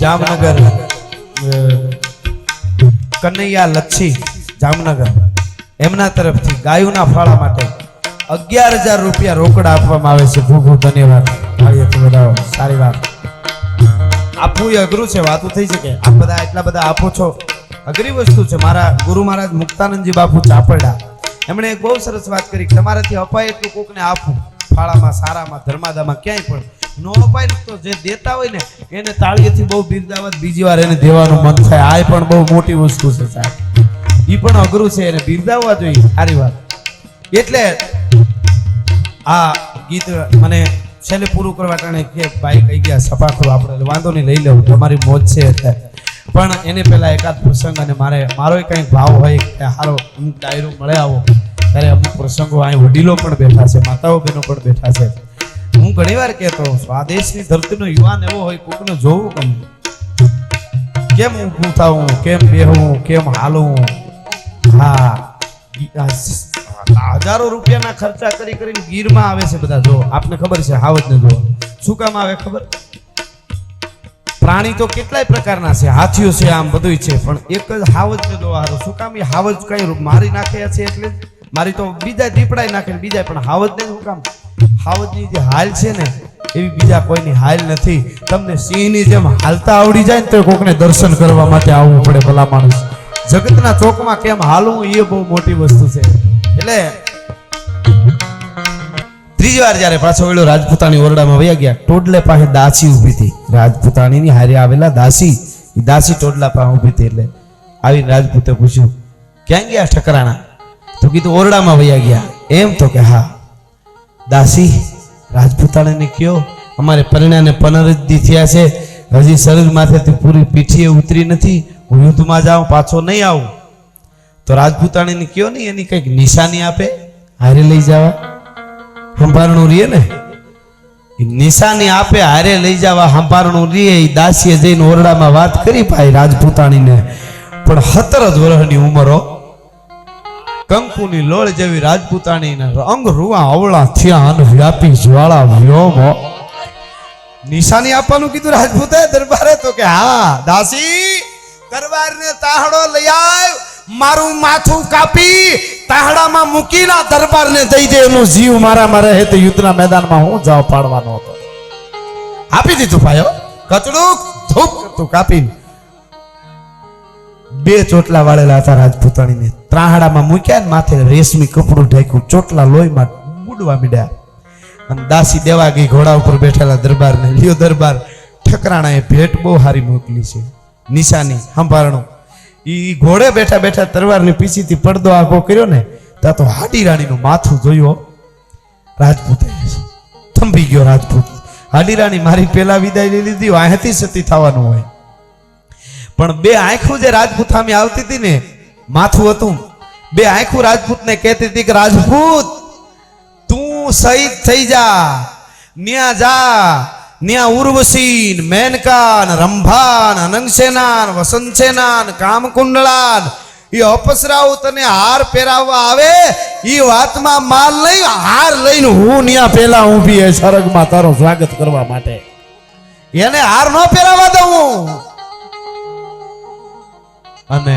જામનગર કનૈયા લચ્છી જામનગર એમના તરફથી ગાયોના ફાળા માટે 11,000 રૂપિયા રોકડા આપવામાં આવે છે. ખૂબ ખૂબ ધન્યવાદ. તાળીઓથી વધાવો. સારી વાત. આપવું એ અઘરું છે, વાતું થઈ શકે. આપ બધા એટલા બધા આપો છો, અઘરી વસ્તુ છે. મારા ગુરુ મહારાજ મુક્તાનંદજી બાપુ ચાપરડા એમણે એક બહુ સરસ વાત કરી, તમારાથી અપાય એટલું કોકને આપવું, ફાળામાં, સારામાં, ધર્માદામાં, ક્યાંય પણ નો અપાય ને તો જે દેતા હોય ને એને તાળીઓથી બહુ બિરદાવત, બીજી વાર એને દેવાનું મન થાય. આ પણ બહુ મોટી વસ્તુ છે સાહેબ, એ પણ અઘરું છે, એને બિરદાવવા જોઈએ. સારી વાત. એટલે આ ગીત મને છેલ્લે પૂરું કરવા ટાણે કે ભાઈ કહી ગયા સપાખરું, આપણે વાંધો નહીં લઈ લેવું, તમારી મોજ છે અત્યારે. પણ એને પહેલા એકાદ પ્રસંગ અને મારો કંઈક ભાવ હોય કે સારો અમુક ડાયરો મળે આવો ત્યારે અમુક પ્રસંગો અહીં વડીલો પણ બેઠા છે, માતાઓ બહેનો પણ બેઠા છે. હું ઘણીવાર કહેતો સ્વાદેશની ધરતીનો યુવાન એવો હોય, કોકને જોવું ગમે, કેમ ઊભું થવું, કેમ બેહવું, કેમ હાલવું. હા, હજારો રૂપિયાના ખર્ચા કરી કરીને ગીરમાં આવે છે બધા. જો આપને ખબર છે, હાવજને જો શું કામ આવે ખબર? પ્રાણી તો કેટલાય પ્રકારના છે, હાથીઓ છે, આમ બધું છે, પણ એક જ હાવજને જોવા હારું. શું કામ? એ હાવજ કઈ મારી નાખે છે એટલે મારી તો બીજા દીપડાઈ નાખે બીજા, પણ હાવજને શું કામ? હાવજની જે હાલ છે ને એવી બીજા કોઈની હાલ નથી. તમને સિંહની જેમ હાલતા આવડી જાય ને તો કોકને દર્શન કરવા માટે આવવું પડે. ભલા માણસ જગતના ચોકમાં કેમ હાલવું એ બહુ મોટી વસ્તુ છે. એટલે ત્રીજી વાર જયારે પાછો વળ્યો રાજપૂતાણી ઓરડામાં વયા ગયા, ટોડલે પાસે દાસી ઊભી હતી. રાજપૂતાણીની હારે આવેલા દાસી, એ દાસી ટોડલા પાસે ઊભી હતી. એટલે આવીને રાજપૂતે પૂછ્યું, ક્યાં ગયા ઠકરાણા? તો કીધું ઓરડામાં વયા ગયા. એમ તો કે હા. દાસી રાજપૂતાણીને કયો અમારે પરિણાને 15 દી થયા છે, હજી શરીર માથેથી પૂરી પીઠીએ ઉતરી નથી, હું યુદ્ધમાં જાઉં, પાછો નહીં આવું. તો રાજપૂતાણીને કયો નહીં, એની કંઈક નિશાની આપે, હારે લઈ જવા. સંભારણું રીએ ને, નિશાની આપે, હારે લઈ જવા સંભારણું રીએ. એ દાસીએ જઈને ઓરડામાં વાત કરી ભાઈ રાજપૂતાણીને, પણ 17 જ વર્ષની ઉંમરો, કંકુની લોળ જેવી રાજપૂતાણીના અંગ રૂવા અવળા થયા અને વ્યાપી જ્વાળા વ્યોમો. નિશાની આપવાનું કીધું રાજપૂતે દરબારે. તો કે હા દાસી, દરબારને તાહડો લઈ આવ, મારું માથું કાપી તાહડામાં મૂકીના દરબારને દઈ દે, એનો જીવ મારામાં રહે તો યુદ્ધના મેદાનમાં હું જાવ પાડવાનો હતો. આપી દીધું ભાઈઓ, કચડું ધૂપ કરતું કાપીને 2 ચોટલા વાળેલા હતા રાજપૂતાણીને. ત્રાહડામાં મૂક્યા ને માથે રેશમી કપડું ઢાંક્યું, ચોટલા લોહીમાં બુડવા મીડ્યા. અને દાસી દેવા ગઈ ઘોડા ઉપર બેઠેલા દરબારને. લ્યો દરબાર, ઠકરાણાએ ભેટ બહુ સારી મોકલી છે, નિશાની સંભારણું. ઈ ઘોડે બેઠા બેઠા તરવારની પીછીથી પડદો આખો કર્યો ને, ત્યાં તો હાડી રાણીનું માથું જોયું. રાજપૂતે થંભી ગયો રાજપૂત. હાડી રાણી મારી પેલા વિદાય લઈ લીધી, અહીંથી સતી થવાનું હોય. પણ 2 આંખું જે રાજપૂત સામે આવતી હતી ને, માથું હતું, 2 આંખું રાજપૂતને કહેતી હતી કે રાજપૂત તું શહીદ થઈ જા, ન્યા જા, ન્યા ઉર્વશી, મેનકા, રંભા, અનંગસેના, વસંતસેના, કામકુંડળા એ અપસરાઓ તને હાર પહેરાવવા આવે, એ વાતમાં માલ નહીં, હાર લઈને હું ન્યા પેલા ઊભી એ સરગમાં તારું સ્વાગત કરવા માટે. એને હાર ન પહેરાવા દઉં. અને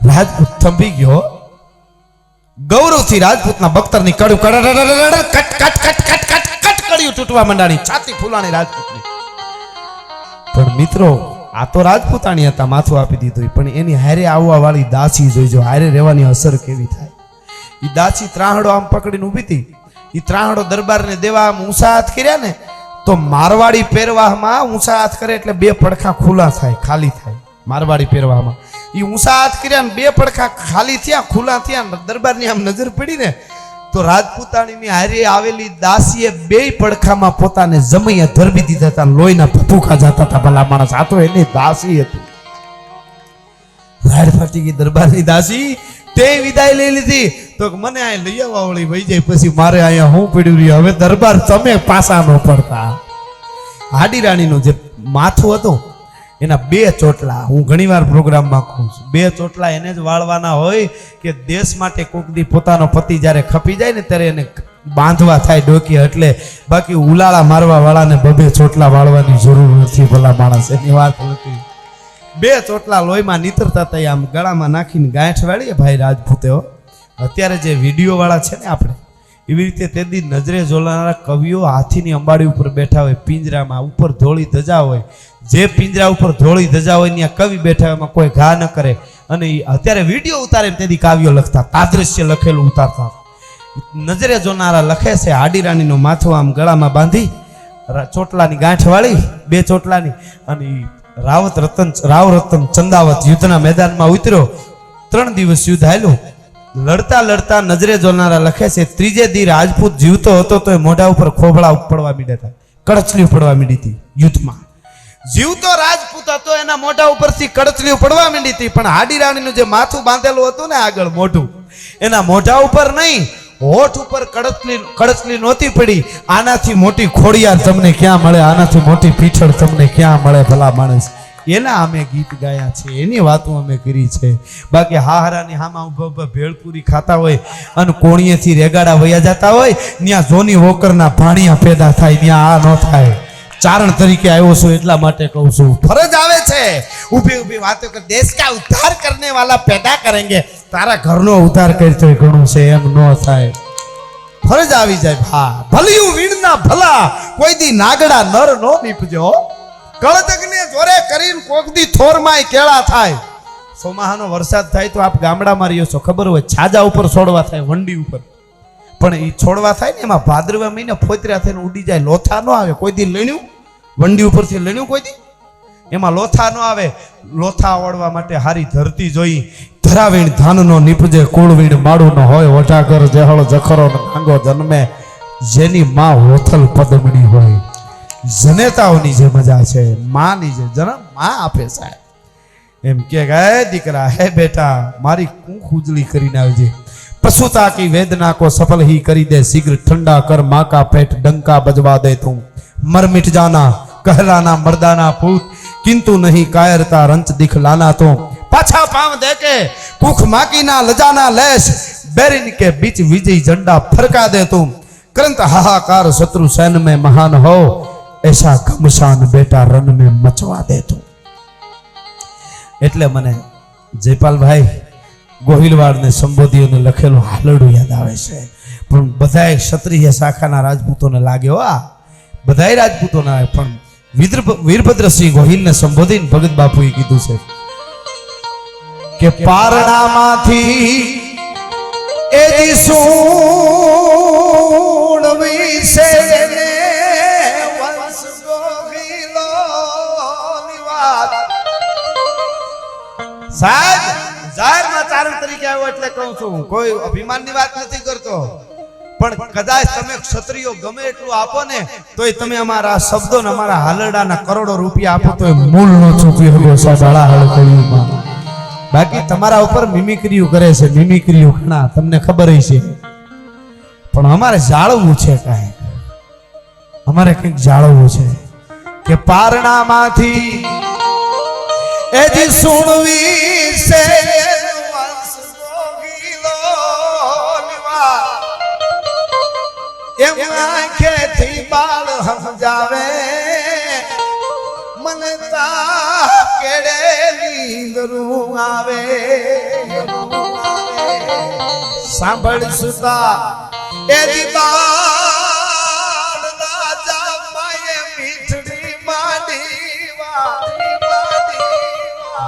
રાજપૂત થંભી ગયો. ગૌરવથી રાજપૂતના બખ્તરની કડું કટ કટ કટ કટ કટ કટ કડ્યું તૂટવા માંડાણી, છાતી ફૂલાણી રાજપૂતની. પણ મિત્રો આ તો રાજપૂતાણી હતા, માથું આપી દીધું. પણ એની હારે આવવા વાળી દાસી જોઈજો, હારે રહેવાની અસર કેવી થાય. એ દાસી ત્રાહડો આમ પકડીને ઊભી હતી. એ ત્રાહડો દરબારને દેવા આમ ઊંચા હાથ કર્યા ને, તો મારવાડી પહેરવામાં ઊંચા હાથ કરે એટલે 2 પડખા ખુલ્લા થાય, ખાલી થાય. મારવાડી પહેરવામાં એ ઊંચા હાથ કર્યા ને 2 પડખા ખાલી થયા, ખુલ્લા થયા. દરબારની આમ નજર પડી ને, તો રાજપૂતાણીની હારે આવેલી દાસીએ 2 પડખામાં પોતાને જમૈયા ધરબી દીધા હતા, લોહીના ભભૂકા જતા હતા. ભલા માણસ, આ તો એની દાસી હતી. લાડ ફાટી ગઈ દરબારની દાસી. તે વિદાય લઈ લીધી. તો મને આ લઈ આવવા વળી વહી જાય, પછી મારે અહીંયા હું પડ્યું રહ્યું. હવે દરબાર તમે પાસા ન પડતા. હાડી રાણીનું જે માથું હતું એના 2 ચોટલા, હું ઘણીવાર પ્રોગ્રામમાં કહું છું, 2 ચોટલા એને જ વાળવાના હોય કે દેશ માટે કોક દી પોતાનો પતિ જ્યારે ખપી જાય ને ત્યારે એને બાંધવા થાય ડોકી એટલે, બાકી ઉલાળા મારવા વાળાને બબે ચોટલા વાળવાની જરૂર નથી. ભલા માણસ એની વાત નથી. 2 ચોટલા લોહીમાં નીતરતા હતા આમ ગળામાં નાખીને ગાંઠ વાળીએ ભાઈ રાજપૂતે. અત્યારે જે વિડીયો વાળા છે ને આપણે, એવી રીતે તે દી નજરે જોનારા કવિઓ હાથીની અંબાડી ઉપર બેઠા હોય, પિંજરામાં ઉપર ધોળી ધજા હોય, જે પિંજરા ઉપર ધોળી ધજા હોય ત્યાં કવિ બેઠા હોય, એમાં કોઈ ઘા ન કરે. અને અત્યારે વિડીયો ઉતારે તેથી કાવ્યો લખતા, તાદૃશ્ય લખેલું ઉતારતા. નજરે જોનારા લખે છે હાડી રાણીનું માથું આમ ગળામાં બાંધી, ચોટલાની ગાંઠ વાળી 2 ચોટલાની, અને રાવ રતન ચંદાવત યુદ્ધના મેદાનમાં ઉતર્યો. 3 દિવસ યુદ્ધ હાલ્યું. લડતા લડતા નજરે જોનારા લખે છે ત્રીજે દી રાજપૂત જીવતો હતો તો મોઢા ઉપર ખોભળા પડવા માંડ્યા હતા, કડચલી પડવા માંડી હતી યુદ્ધમાં. જીવતો રાજપૂત હતો એના મોઢા ઉપરથી કડચલી પડવા માંડી હતી, પણ હાડી રાણીનું જે માથું બાંધેલું હતું ને આગળ મોઢું, એના મોઢા ઉપર નહીં, હોઠ ઉપર કડચલી નહોતી પડી. આનાથી મોટી ખોડિયાર તમને ક્યાં મળે, આનાથી મોટી પીઠળ તમને ક્યાં મળે ભલા માણસ. એના અમે ગીત ગાયા છે, એની વાતો અમે કરી છે. બાકી હાહરાની હામાં ઉભા ભેળપુરી ખાતા હોય અને કોણીએથી રેગાડા વયા જતા હોય, ત્યાં જોની વોકરના ભાણિયા પેદા થાય, ત્યાં આ ન થાય. ચારણ તરીકે આવ્યો છું એટલા માટે કહું છું, ફરજ આવે છે ઊભી ઊભી વાતો કર. દેશ કા ઉદ્ધાર કરને વાલા પેદા કરેંગે, તારા ઘરનો ઉદ્ધાર કરતો ઘણું છે, એમ ન થાય. ફરજ આવી જાય. હા, ભલિયું વીણના ભલા, કોઈ દી નાગડા નર નો નીપજો. કળતકને જોરે કરીને કોકદી થોરમાંય કેળા થાય. સોમાહાનો વરસાદ થાય તો આપ ગામડામાં રહ્યો છો, ખબર હોય છાજા ઉપર છોડવા થાય, વંડી ઉપર. પણ એ છોડવા થાય ને એમાં ભાદરવા મહિને ફોતર્યા થઈને ઉડી જાય, લોથા ન આવે. કોઈ દી લણ્યું વંડી ઉપરથી લણ્યું કોઈ દી? એમાં લોથા ન આવે. લોથા ઓળવા માટે હારી ધરતી જોઈ. ધરાવીણ ધાનનો નીપજે, કુળવીણ માળું ન હોય, વટાકર જેહળ જખરો નાંગો જન્મે, જેની માં હોથલ પદમણી હોય. જનેતાઓની જે મજા છે, માની જે જન્મ માં આપે સાહેબ. એમ કે હે દીકરા, હે બેટા, મારી કૂંખ ઉજળી કરીને આવજે. पशुता की वेदना को सफल ही करी दे, शीघ्र ठंडा कर माँ का पेट डंका बजवा दे तू. मर मिट जाना कहलाना मर्दाना पूत, किंतु नहीं कायरता रंच दिखलाना तो. पाछा पांव दे के कुख माकी ना लजाना लेश, बैरिन के बीच विजय झंडा फरका दे तू. करंत हाहाकार शत्रु सैन में महान हो, ऐसा घमसान बेटा रन में मचवा दे तू. એટલે મને જયપાલભાઈ ગોહિલવાડ ને સંબોધીઓને લખેલું હાલડું યાદ આવે છે. પણ બધાય ક્ષત્રિય શાખાના રાજપૂતોને લાગ્યો, આ બધાય રાજપૂતોને આવે. પણ વીરભદ્રસિંહ ગોહિલને સંબોધીને ભગત બાપુએ કીધું છે કે પારણામાંથી એજી સૂણવી છે ને વંશ ગોહિલોની વાત. સાહેબ જાહેરમાં ચારણ તરીકે આવ્યો એટલે કહું છું, કોઈ અભિમાનની વાત નથી કરતો. પણ કદાચ તમે ક્ષત્રિયો ગમે એટલું આપો ને તોય તમે અમારા શબ્દો ને અમારા હાલરડાના કરોડો રૂપિયા આપો તો મૂળ નો ચૂકી શકો સાહેબ. હળકળીમાં બાકી તમારા ઉપર મિમિક્રીઓ કરે છે, મિમિક્રીઓ ઘણા તમને ખબર છે. પણ અમારે જાળવવું છે, કાંઈ અમારે કંઈક જાળવવું છે કે પારણામાંથી એજી સુણવી છે વંશ ગોહિલોની વાત. એમ આંખેથી બાળ સમજાવે, મને તા કેડે નીંદરું આવે. સાંભળ સુતા એજી બાળ રાજા માએ મીઠડી માંડીવા.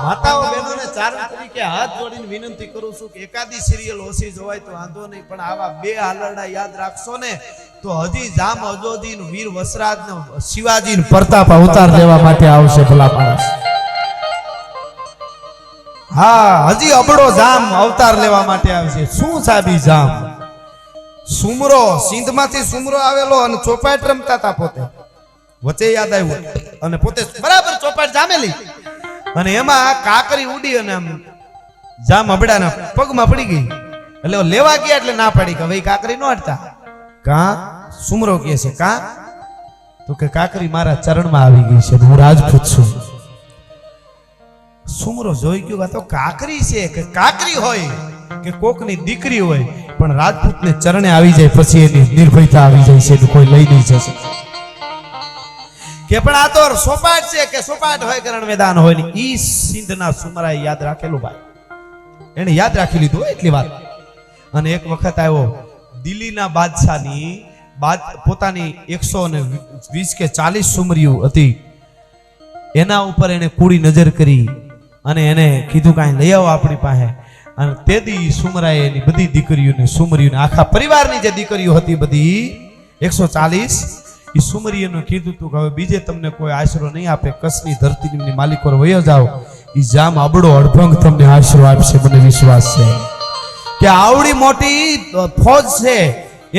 માતાઓ બહેનોને ચારણ તરીકે હાથ જોડીને વિનંતી કરું છું કે એકાદી સિરિયલ ઓછી જોવાય તો વાંધો નહીં, પણ આવા 2 હાલરડા યાદ રાખશો ને તો હજી જામ અજોદીન વીર વસરાજ ને શિવાજી પ્રતાપ અવતાર લેવા માટે આવશે ભલા માણસ. હા, હજી અબડો જામ અવતાર લેવા માટે આવશે. શું સાબી જામ? સુમરો, સિંધમાંથી સુમરો આવેલો અને ચોપાટ રમતા હતા પોતે. વચ્ચે યાદ આવ્યું અને પોતે બરાબર ચોપાટ જામેલી અને એમાં કાકરી ઉડી અને આમ જામ અબડાના પગમાં પડી ગઈ. એટલે લેવા ગયા એટલે ના પડી કે ભાઈ કાકરી નો હટતા. કા સુમરો કહે છે, કા તો કે કાકરી મારા ચરણમાં આવી ગઈ છે, હું રાજપૂત છું. સુમરો જોઈ ગયો આ તો કાકરી છે, કે કાકરી હોય કે કોકની દીકરી હોય પણ રાજપૂતને ચરણે આવી જાય પછી એની નિર્ભયતા આવી જાય છે, એનું કોઈ લઈ નહીં જશે કે પણ આ તો સોપાટ છે કે સોપાટ હોય કરણ મેદાન હોય ને ઈ સિંધના સુમરાએ યાદ રાખેલું ભાઈ, એને યાદ રાખી લીધું હોય એટલી વાત. અને એક વખત આવ્યો દિલ્હીના બાદશાહની પોતાની 120 કે 40 સુમરીઓ હતી, એના ઉપર એને કૂડી નજર કરી અને એને કીધું કાંઈ લઈ આવો આપણી પાસે. અને તે દી સુમરાએ એની બધી દીકરીઓને સુમરીઓને આખા પરિવારની જે દીકરીઓ હતી બધી 140 એ સુમરીઓને કીધું તું કે હવે બીજે તમને કોઈ આશરો નહીં આપે, કચ્છની ધરતીની માલિક પર વયો જાઓ, એ જામ આબડો અડભંગ તમને આશરો આપશે. મને વિશ્વાસ છે કે આવડી મોટી ફોજ છે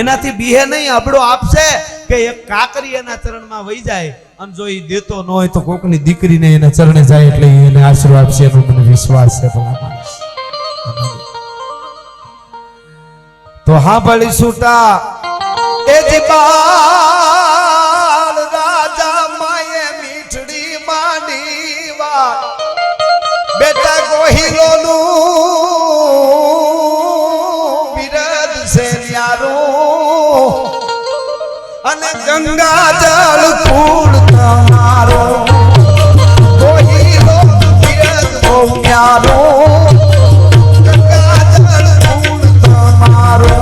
એનાથી બીહે નહીં, આબડો આપશે કે એક કાકરી એના ચરણમાં વહી જાય અને જો એ દેતો ન હોય તો કોકની દીકરીને એના ચરણે જાય એટલે એને આશરો આપશે, એનો મને વિશ્વાસ છે. ભલા માણસ તો હા ભળી છૂટા એ જીબાલ રાજા માએ મીઠડી માંડી વાત, બેટા ગોહિલોનું બિરદ છે ન્યારું અને ગંગા જળ કુળ તમારો, ગોહિલો બિરદ બહુ ન્યારું ગંગા જળ કુળ તમારો.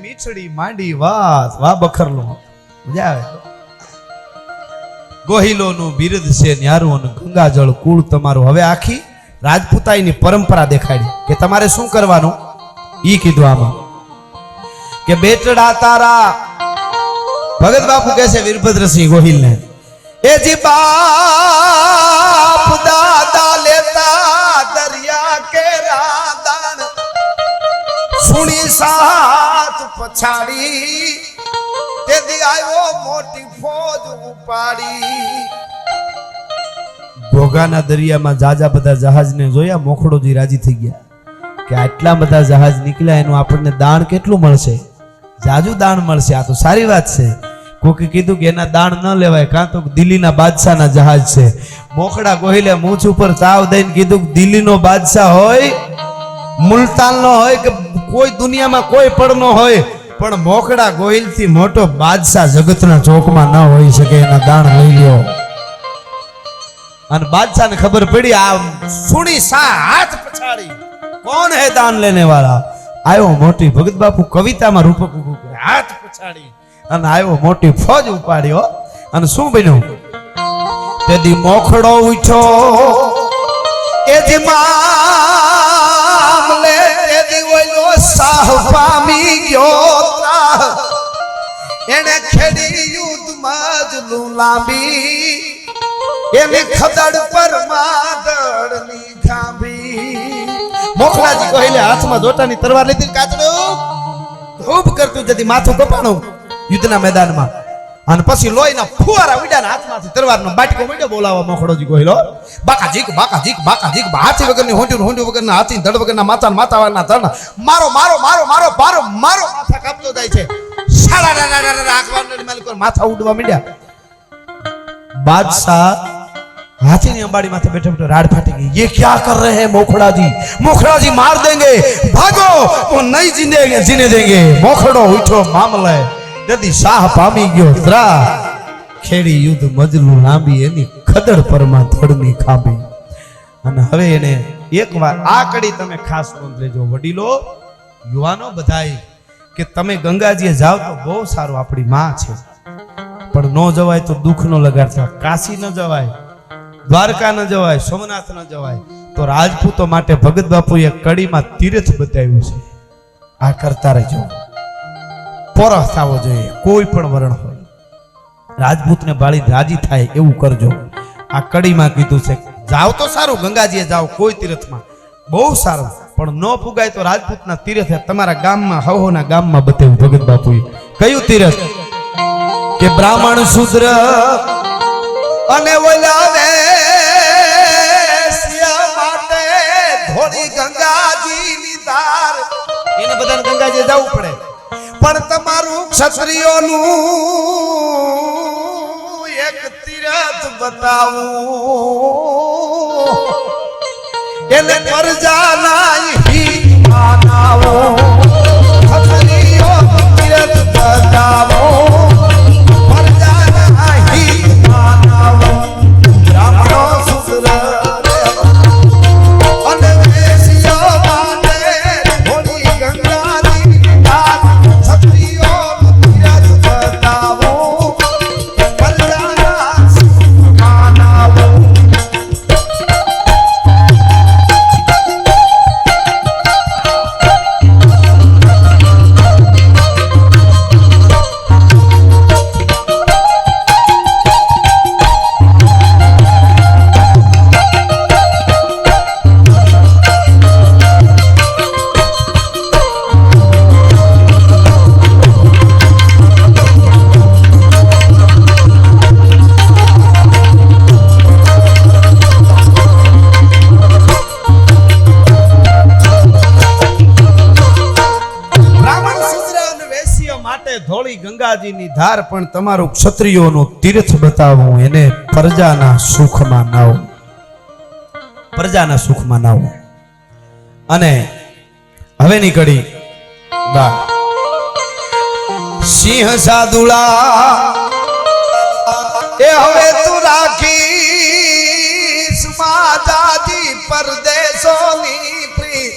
મીઠડી માંડી વાત વાહ બખરલો મજા આવે. ગોહિલોનું બિરદ છે ન્યારું અને ગંગાજળ કુળ તમારું. હવે આખી રાજપૂતાઈની પરંપરા દેખાડી કે તમારે શું કરવાનું ઈ કીધું આમાં કે બેટડા તારા ભગત બાપુ કહે છે વીરભદ્રસિંહ ગોહિલને, એ જી બાપ દાદા લેતા દરિયા કે રાદાન સુણી સાથ પછાડી તેથી આવ્યો મોટી ફોજ ઉપાડી. ઘોઘાના દરિયામાં જાજા બધા જહાજને જોયા, મોખડોજી રાજી થઈ ગયા કે આટલા બધા જહાજ નીકળ્યા એનું આપણને દાણ કેટલું મળશે, જાજુ દાણ મળશે, આ તો સારી વાત છે. કોકે કીધું કે એના દાણ ન લેવાય, કાં તો દિલ્હીના બાદશાહના જહાજ છે. મોખડા ગોહિલે મૂછ ઉપર તાવ દઈને કીધું દિલ્હીનો બાદશાહ હોય, મુલતાનનો હોય કે કોઈ દુનિયામાં કોઈ પણ ન હોય, પણ મોખડા ગોહિલથી મોટો બાદશાહ જગતના ચોકમાં ન હોઈ શકે, એના દાણ લઈ લ્યો. અને બાદશાહને ખબર પડી આ સુણી સા હાથ પછાડી કોણ હે દાન લેને વાળા. આવ્યો મોટી ભગત બાપુ કવિતામાં રૂપક ઉભું કરે, હાથ પછાડી અને આવ્યો મોટી ફોજ ઉપાડ્યો. અને શું બન્યું તેદી મોખડો ઉઠ્યો એ જે મામલે તેદી ઓલો સાહ પામી ગયો ત્રાહ, એને ખેડી યુદ્ધમાં જલું લાંબી એની ખદડ પર માદળની ખાંભી. મોખલાજી કહેલે હાથમાં જોટાની તલવાર લીધી, કાચડું ધૂપ કરતું જતી માથું કપાણું યુદ્ધના મેદાનમાં. અને પછી લોહીના ફુવારા ઉડ્યા, હાથમાંથી તલવારનો બાટકો મળ્યો બોલાવા મોખડોજી કહેલો, બાકા જીક બાકા જીક બાકા જીક, હાથી વગરની હોંડ્યું હોંડ્યું વગરના હાથી, ધડ વગરના માથા માથા વગરના ધડ, મારો મારો મારો મારો મારો મારો માથા કાપતો જાય છે. સાડા માથા ઉડવા માંડ્યા. બાદશાહ हाथी ने अंबाड़ी माथे बैठे बैठे राड फाटी गई। ये क्या कर रहे हैं मोखड़ा जी मार देंगे, भागो, वो नहीं जीने देंगे। मोखड़ो उठो मामले यदि शाह पामी गयो त्रा खेड़ी युद्ध मजलू लांबी एनी खदड़ परमा धड़नी खांबी। અને હવે એને એકવાર આ કડી તમે ખાસ નોંધ લેજો વડીલો યુવાનો બધાય કે તમે ગંગાજીએ જાવ તો બહુ સારું, આપણી માં છે, પણ નો જવાય તો દુઃખ નો લગાડતા। કાશી ન જવાય, દ્વારકા ન જવાય, સોમનાથ ન જવાય, તો રાજપૂતો માટે ભગત બાપુએ કડીમાં તીર્થ બતાવ્યું છે। આ કરતા રહેજો, પોરખ થવો જોઈએ, કોઈ પણ વરણ હોય, રાજપૂતને બાળી રાજી થાય એવું કરજો। આ કડીમાં કીધું છે જાવ તો સારું, ગંગાજીએ જાવ કોઈ તીર્થમાં બહુ સારું, પણ ન ફુગાય તો રાજપૂતના તીર્થ તમારા ગામમાં હવોના ગામમાં બતાવ્યું ભગત બાપુએ। કયું તીર્થ? કે બ્રાહ્મણ શૂદ્ર અને ઓલાવે માટે ધોળી ગંગાજીની ધાર, એને બધાને ગંગાજીએ જવું પડે, પણ તમારું ક્ષત્રિયોનું એક તીર્થ બતાવું, એને પ્રજાના હિત માનાવો, ક્ષત્રિયોનું તીર્થ બતાવો, પ્રજાના હિત માનાવો। બ્રાહ્મણો શૂદ્ર અને વૈશ્યો માટે ધોળી ગંગાજીની ધાર, ક્ષત્રિયોનું તીર્થ બતાવો, પ્રજાના સુખ માનાવો। ધોળી ગંગાજીની ધાર, પણ તમારું ક્ષત્રિયોનું તીર્થ બતાવું, એને પ્રજાના સુખમાં નાવો, પ્રજાના સુખમાં નાવો। અને હવેની કડી બા સિંહ સાદુલા એ હવે તું રાખીશ માતાજી પરદેશોની પ્રીત,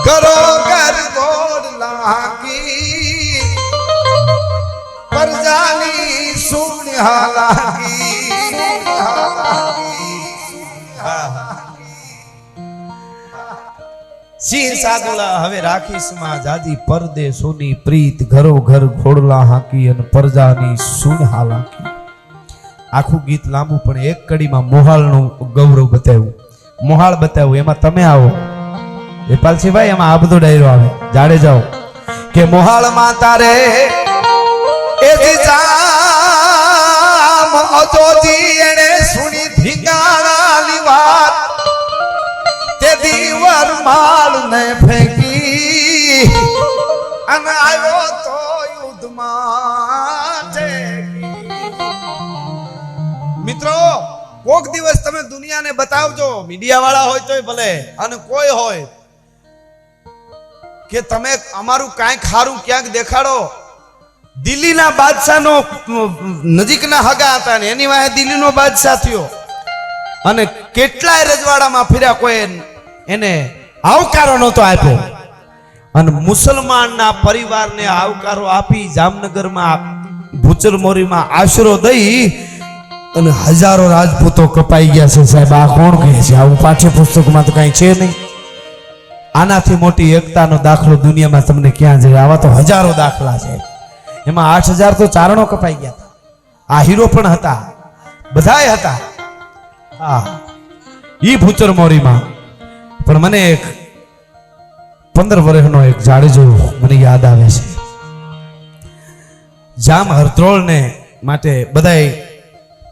ઘરો ઘર દોડ લાગી, પ્રજાની સુણ હાલાકી। સિંહ સાદુલા હવે રાખીશ માં જાજી પરદેશોની પ્રીત, ઘરો ઘર ઘોડલા હાકી અને પ્રજાની સુણ હાલાકી। આખું ગીત લાંબુ, પણ એક કડીમાં મોહાળનું ગૌરવ બતાવ્યું, મોહાળ બતાવ્યું, એમાં તમે આવો વેપાલસિંહભાઈ, એમાં આ બધો ડાયરો આવે, જાડે જાઓ કે મોહાળ માં તારે એ જામ અજોજી એને સુણી ધીંગાણાની વાત, તે દીવર માળ ને ફેંકી અને આવ્યો તો યુદ્ધમાં ટેકી। મિત્રો કોક દિવસ તમે દુનિયાને બતાવજો, મીડિયા વાળા હોય તોય ભલે અને કોઈ હોય, કે તમે અમારું કાંઈક ખારું ક્યાંક દેખાડો। દિલ્હીના બાદશાહનો નજીકના હગા હતા ને એની વાહે દિલ્હીનો બાદશાહ થયો અને કેટલાય રજવાડામાં ફર્યા, કોઈ એને આવકારો નહોતો આપ્યો, અને મુસલમાનના પરિવારને આવકારો આપી જામનગરમાં ભૂચર મોરીમાં આશરો દઈ અને હજારો રાજપૂતો કપાઈ ગયા છે। સાહેબ આ કોણ કહે છે? આવું પાઠ્યપુસ્તકમાં તો કઈ છે નહીં। આનાથી મોટી એકતાનો દાખલો દુનિયામાં તમને ક્યાં છે? આવા તો હજારો દાખલા છે, એમાં 8000 તો ચારણો કપાઈ ગયા હતા, આ હીરો પણ હતા, બધાય હતા। હા, ઈ ભૂચર મોરીમાં પણ મને એક 15 વર્ષનો એક જાડેજો મને યાદ આવે છે। જામ હરદ્રોળ ને માટે બધાય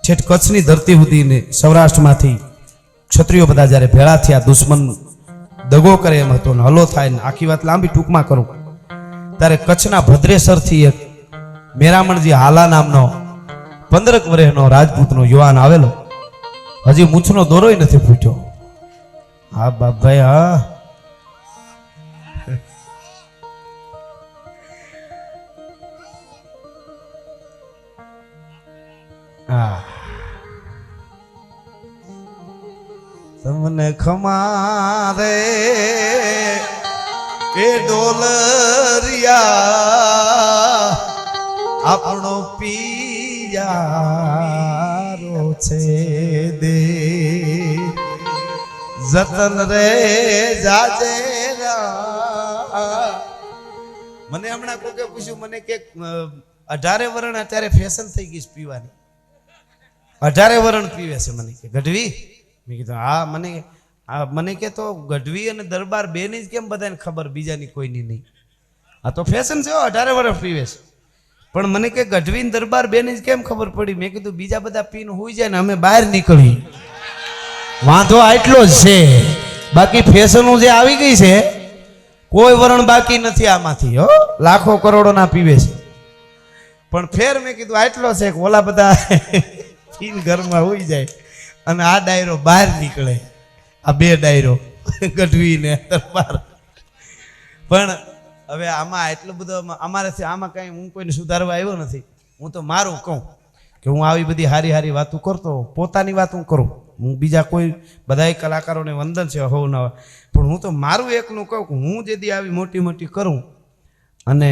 છેટ કચ્છની ધરતી સુધીને સૌરાષ્ટ્રમાંથી ક્ષત્રિયો બધા જ્યારે ભેળા થયા, દુશ્મન દગો કરે એમ હતો ને હલો થાય ને, આખી વાત લાંબી ટૂંકમાં કરું, ત્યારે કચ્છના ભદ્રેસરથી એક મેરામણજી હાલા નામનો 15 વર્ષનો રાજપૂતનો યુવાન આવેલો, હજી મૂછનો દોરોય નથી ફૂટ્યો. હા બાપભાઈ હા. હા તમને ખમારે એ ડોલરિયા આપણો પિયારો છે દે જતન રે જાજે મને હમણાં કોકે પૂછ્યું મને કે 18 વરણ અત્યારે ફેશન થઈ ગઈ છે પીવાની. 18 વરણ પીવે છે મને કે ગઢવી. મેં કીધું હા મને કે તો ગઢવી અને દરબાર બેની જ કેમ બધાને ખબર બીજાની કોઈની નહીં. આ તો ફેશન છે 18 વર્ષ પીવે છે પણ મને કે ગઢવી ને દરબાર બેની જ કેમ ખબર પડી. મેં કીધું બીજા બધા પીને હોઈ જાય ને અમે બહાર નીકળી વાંધો આટલો જ છે. બાકી ફેશનો જે આવી ગઈ છે કોઈ વરણ બાકી નથી આમાંથી. હો લાખો કરોડોના પીવે છે પણ ફેર મેં કીધું આટલો છે કે ઓલા બધા પીન ઘરમાં હોઈ જાય અને આ ડાયરો બહાર નીકળે. આ બે ડાયરો ગઢવી ને દરબાર. પણ હવે આમાં એટલું બધું અમારેથી આમાં કઈ હું કોઈને સુધારવા આવ્યો નથી. હું તો મારું કહું કે હું આવી બધી હારી હારી વાતો કરતો પોતાની વાત હું કરું. હું બીજા કોઈ બધા કલાકારોને વંદન છે હોવ ના પણ હું તો મારું એકનું કહું કે હું જેથી આવી મોટી મોટી કરું અને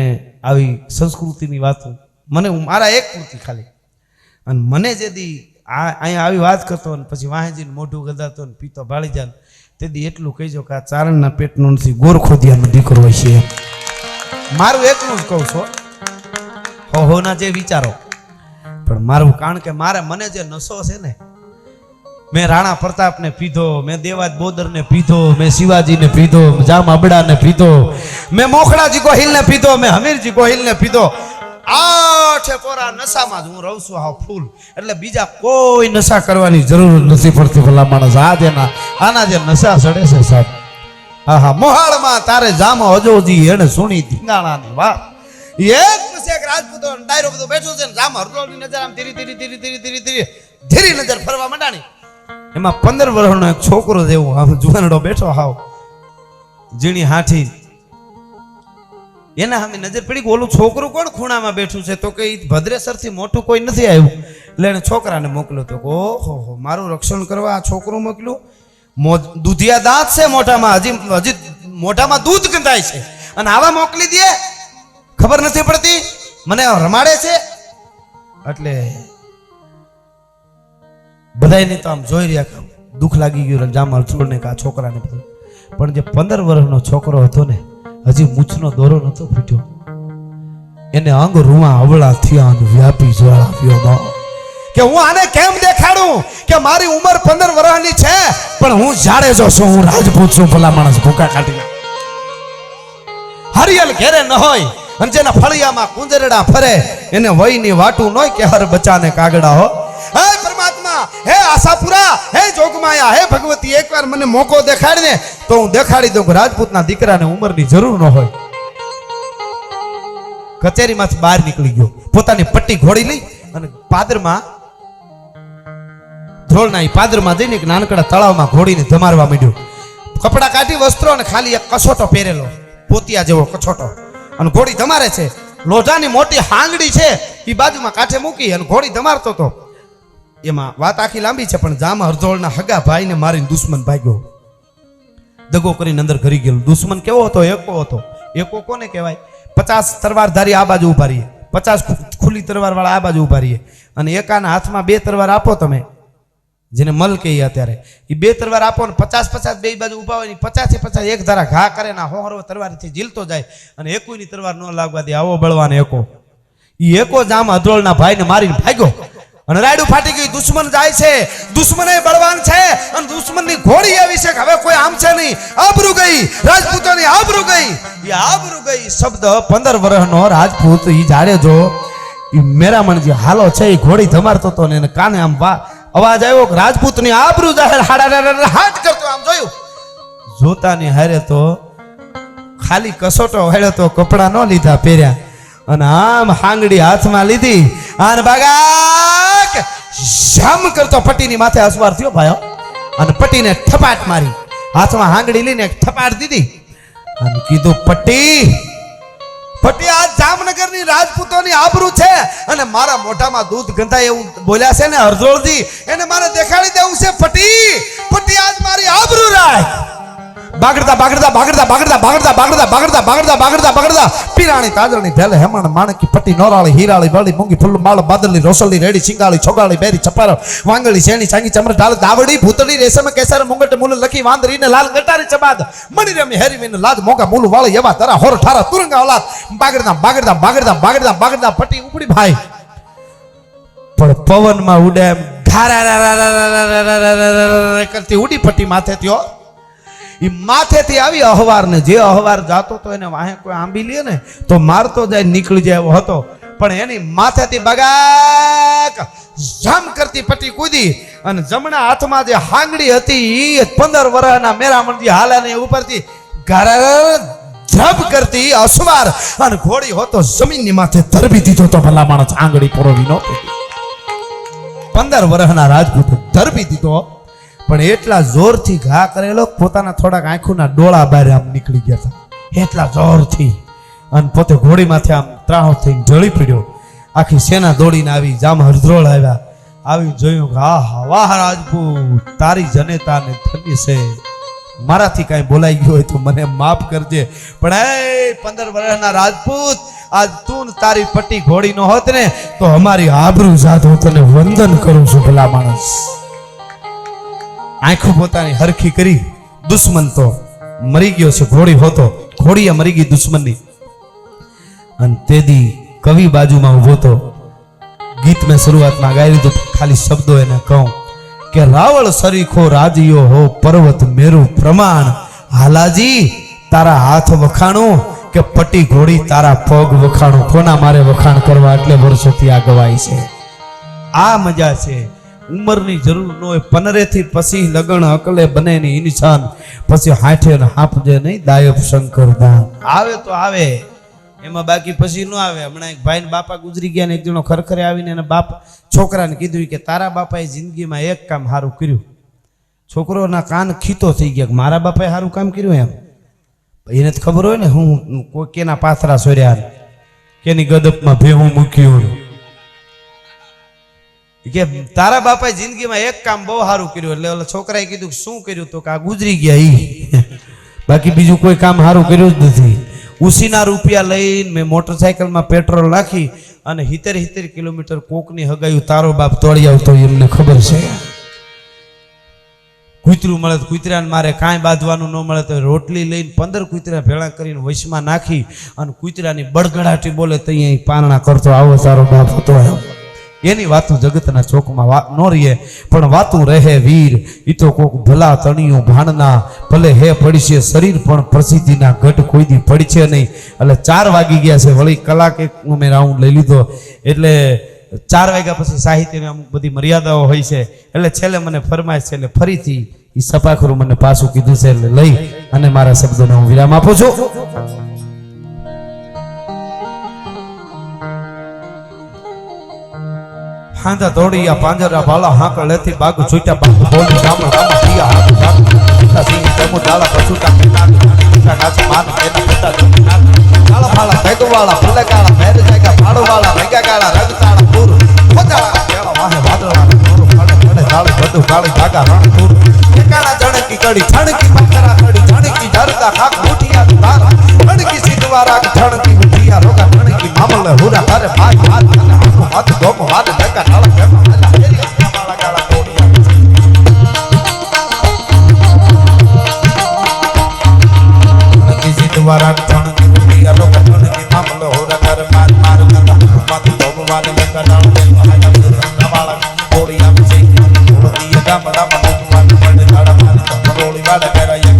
આવી સંસ્કૃતિની વાતો મને હું મારા એક પૂરતી ખાલી અને મને જેથી અહીંયા આવી વાત કરતો ને પછી વાહેજીને મોઢું ગદાતો ને પીતો ભાળી જાય તેથી એટલું કહીજો કે આ ચારણના પેટનો નથી ગોરખોદિયાનો દીકરો હોય છે. મારું એકનું જ કહું છો હોના જે વિચારો પણ મારું કારણ કે મને જે નશો છે ને મેં રાણા પ્રતાપને પીધો, મેં દેવાજ બોદરને પીધો, મેં શિવાજીને પીધો, જામ અબડાને પીધો, મેં મોખડાજી ગોહિલને પીધો, મેં હમીરજી ગોહિલને પીધો. 8 પોરા નશામાં જ હું રહું છું હા ફૂલ. એટલે બીજા કોઈ નશા કરવાની જરૂર નથી પડતી. ભલા માણસ આના જે નશા ચડે છે સાહેબ. હા હા મોહાળમાં તારે જામો હજોજી એને સુણી ધીંગાણાની વાત. એક પછી એક રાજપૂતો ડાયરો બધો બેઠો છે ને જામ હરદોળની નજર આમ ધીરી નજર ફરવા માંડાણી. એમાં 15 વર્ષનો એક છોકરો જેવો આમ જુવાનડો બેઠો હાવ ઝીણી હાથી એના સામે નજર પડી. ઓલું છોકરું કોણ ખૂણામાં બેઠું છે તો કે ભદ્રેસર થી મોટું કોઈ નથી આવ્યું એટલે એને છોકરાને મોકલ્યો તો ઓહો મારું રક્ષણ કરવા આ છોકરું મોકલ્યું. દૂધિયા દાંત છે મોઢામાં હજી મોઢામાં દૂધ ગંધાય છે અને આવા મોકલી દે ખબર નથી પડતી મને રમાડે છે. એટલે બધાને તો આમ જોઈ રહ્યા દુઃખ લાગી ગયું જામલ છોડને કે આ છોકરાને બધું. પણ જે 15 વર્ષનો છોકરો હતો ને હજી મૂછનો દોરો નતો ફૂટ્યો એને અંગ રૂવા અવળા થયા અને વ્યાપી જ્વાળા કે હું આને કેમ દેખાડું કે મારી ઉંમર 15 વર્ષની છે પણ હું જાડેજો છું, હું રાજપૂત છું. ભલા માણસ ભૂકા કાઢી હરિયલ ઘેરે ન હોય અને જેના ફળિયામાં કુંજરડા ફરે એને વયની વાટું ન કે હર બચાને કાગડા હો. હે પરમાત્મા, હે આશાપુરા, હે જોગમાયા, હે ભગવતી એકવાર મને મોકો દેખાડ ને તો હું દેખાડી દઉં કે રાજપૂતના દીકરાને ઉંમરની જરૂર ન હોય. કચેરીમાંથી બહાર નીકળી ગયો પોતાની પટ્ટી ઘોડી લઈ અને પાદરમાં ધ્રોળના પાદરમાં જઈને એક નાનકડા તળાવમાં ઘોડીને ધમારવા માંડ્યો. કપડા કાઢી વસ્ત્રો અને ખાલી એક કછોટો પહેરેલો પોતિયા જેવો કછોટો અને ઘોડી ધમારે છે. લોઢાની મોટી હાંગડી છે એ બાજુમાં કાંઠે મૂકી અને ઘોડી ધમારતો હતો. એમાં વાત આખી લાંબી છે પણ જામ હરદોળના હગા ભાઈને મારીને દુશ્મન ભાગ્યો. દગો કરીને અંદર ઘરી ગયેલો. દુશ્મન કેવો હતો? એકો હતો. એકો કોને કહેવાય? 50 તરવારધારી આ બાજુ ઉભા રહીએ, 50 ખુલ્લી તરવાર વાળા આ બાજુ ઉભા રહીએ અને એકાના હાથમાં 2 તરવાર આપો તમે જેને મલ કહીએ અત્યારે એ 2 તરવાર આપો ને 50 બે બાજુ ઉભા હોય 50 થી 50 એક ધારા ઘા કરે ના હોહરો તરવારથી ઝીલતો જાય અને એકોની તરવાર ન લાગવા દે આવો બળવાન એકો. ઈ એકો જામ હદરોળના ભાઈને મારીને ભાગ્યો અને રાયડું ફાટી ગઈ. દુશ્મન જાય છે, દુશ્મને બળવાન છે અને દુશ્મનની ઘોડી આવી છે કે હવે કોઈ આમ છે નહીં. આબરૂ ગઈ રાજપૂતોની, આબરૂ ગઈ. એ આબરૂ ગઈ શબ્દ 15 વર્ષનો રાજપૂત ઈ જાડે જો ઈ મેરામણજી હાલો છે એ ઘોડી ધમારતો હતો ને એને કાને આમ અવાજ આવ્યો કે રાજપૂતની આબરૂ જાહેર હાટ કરતો. આમ જોયું જોતાની હારે તો ખાલી કસોટો વાળ્યો તો કપડા ન લીધા પહેર્યા અને આમ હાંગડી હાથમાં લીધી અને બાગા જામ કરતો પટ્ટીની માથે અસવાર થયો ભાઈઓ અને પટ્ટીને થપાટ મારી, હાથમાં હાંગડી લઈને એક થપાટ દીધી અને કીધું પટ્ટી આ જામનગરની રાજપૂતોની આબરૂ છે અને મારા મોઢામાં દૂધ ગંધાય એવું બોલ્યા છે ને હરદોળજી, એને મારે દેખાડી દેવું છે. પટ્ટી આજ મારી આબરૂ રાખ. બાગડતા પીરાણી તાજળની ભેલે હેમણ માણકી પટ્ટી નોરાળી હીરાળી વળી મૂંગી ફૂલ માળ બાદલની રોસલી રેડી ચિંગાળી છોગાળી બેરી ચપાર વાંગળી શેણી ચાંગી ચમર ઢાળ દાવડી ભૂતળી રેશમ કેસર મુંગટ મૂલ લખી વાંદરીને લાલ ગટારી ચબાદ મણી રમી હેરીવીને લાજ મોગા મૂલ વાળી એવા તરા હોર ઠારા તુરંગા ઓલાદ બાગડતા પટ્ટી ઉપડી ભાઈ. પણ પવનમાં ઉડે એમ ઘારા કરતી ઉડી પટ્ટી માથે થયો. ઈ માથેથી આવી અહવાર ને જે અહવાર જાતો તો એને વાહે કોઈ આંબી લે ને તો મારતો જાય નીકળી જાય એવો હતો. પણ એની માથેથી બગાક જામ કરતી પટ્ટી કૂદી અને જમણા હાથમાં જે હાંગડી હતી ઈ 15 વર્ષના મેરામણજી હાલાને ઉપરથી ધબ કરતી અસવાર અને ઘોડી હોતો જમીનની માથે ધરબી દીધો તો ભલા માણસ આંગળી પરોવી નો 15 વર્ષના રાજપૂત ધરબી દીધો. પણ એટલા જોરથી ઘા કરેલો પોતાના થોડાક આંખોના ડોળા બહાર આમ નીકળી ગયા હતા એટલા જોરથી. અને પોતે ઘોડીમાંથી આમ ત્રાહો થઈને ઢળી પડ્યો. આખી સેના દોડીને આવી, જામ હરદ્રોળ આવ્યા, આવી જોયું કે હા વાહ રાજપૂત તારી જનેતા ને ધન્ય છે, મારાથી કાંઈ બોલાઈ ગયું હોય તો મને માફ કરજે. પણ એ 15 વર્ષના રાજપૂત આજ તું તારી પટ્ટી ઘોડી નો હોત ને તો અમારી આબરૂ જાત હું તને વંદન કરું છું ભલા માણસ. આંખો પોતાની હરખી કરી, દુશ્મન તો મરી ગયો છે, ઘોડી હોતો ઘોડીએ મરી ગઈ દુશ્મનની. અને તેદી કવિ બાજુમાં ઉભો તો ગીત મેં શરૂઆતમાં ગાઈ લીધું, ખાલી શબ્દો એને કહું કે રાવળ સરીખો રાજીયો હો પર્વત મેરુ પ્રમાણ, હાલાજી તારા હાથ વખાણું કે પટ્ટી ઘોડી તારા પગ વખાણું. કોના મારે વખાણ કરવા એટલે વર્ષોથી આ ગવાય છે. આ મજા છે. ઉંમરની જરૂર ન હોય, 15 થી પછી લગન અકલે બને ની ઇન્સાન, પછી હાથે ને હાપજે નહીં દાયબ શંકર દાન. આવે તો આવે એમાં, બાકી પછી ન આવે. હમણાં એક ભાઈ બાપા ગુજરી ગયા ને એક જણો ખરખરે આવીને એના બાપ છોકરાને કીધું કે તારા બાપાએ જિંદગીમાં એક કામ સારું કર્યું. છોકરોના કાન ખીતો થઈ ગયા કે મારા બાપાએ સારું કામ કર્યું એમ. એને જ ખબર હોય ને હું કોઈ કેના પાથરા સોર્યા, કેની ગદપમાં ભેહું મૂક્યું, કે તારા બાપાએ જિંદગીમાં એક કામ બહુ સારું કર્યું. એટલે ઓલા છોકરાએ કીધું કે શું કર્યું? તો કે આ ગુજરી ગયા ઈ, બાકી બીજું કોઈ કામ સારું કર્યું જ નથી. ઉસીના રૂપિયા લઈને મેં મોટરસાયકલમાં પેટ્રોલ નાખી અને 70 કિલોમીટર કોકની હગાયું તારો બાપ તોડી આવતો એમને ખબર છે. કૂતરું મળે તો કૂતરાને મારે કાંઈ બાંધવાનું ન મળે તો રોટલી લઈને 15 કૂતરા ભેળા કરીને વશમાં નાખી અને કૂતરાની બળગડાટી બોલે તો અહીંયા પારણા કરતો આવો તારો બાપ હતો. એની વાતું જગતના ચોકમાં ન રહીએ પણ વાતું રહે વીર. ઈ તો કોક ભલા તણિયું ભાણના ભલે હે પડશે શરીર પણ પ્રસિદ્ધિના ઘટ કોઈ દી પડશે નહીં. એટલે 4 વાગી ગયા છે, વળી કલાક એક મેં રાઉન્ડ લઈ લીધો. એટલે 4 વાગ્યા પછી સાહિત્યની અમુક બધી મર્યાદાઓ હોય છે. એટલે છેલ્લે મને ફરમાઈશ છે, એટલે ફરીથી એ સપાખરું મને પાછું કીધું છે, એટલે લઈ અને મારા શબ્દોને હું વિરામ આપું છું. હાંધા તોડિયા પાંજરા બાલા હાંક લેથી બાગ છૂટા બાગ બોલી રામ રામ દિયા હાથ જાત સિંહ તમુ ડાલા પછુટા પેટા પિતા નાચ માન એના પિતા કાળા ફાળા ભેગવાળા ભલે કાળા મેર જાગા ફાડવાળા રંગા કાળા રગતાળા પૂર ખોજાળા કેળા વાહે વાદળા પૂર ફાડે ફાડે ઝાડી બધું કાળી જાગા રણ પૂર એકાણા જણકી કડી ઠણકી પકરા કડી ઠણકી ધરતા ખાક મુઠિયા તાર ઠણકી સીધવારા ઠણકી મુઠિયા રોગા ઠણકી મામલે હુરા તારે ભાઈ હાથ અને આખો હાથ ગોમો હાથ ડકા ઢાળા ફેમા આલા એરી કાળા કાળા તોડિયા ઠણકી સીધવારા ઠણકી મુઠિયા રોગા ઠણકી મામલે હુરા તારે માર માર ગંદા માથ ગોમો વાલે ડકા ઢાળા ફેમા વાળા તોડિયા છે તોડિયા ગામડા માં વાલે પડે ઢાળા માર રોળી વાલે કરાય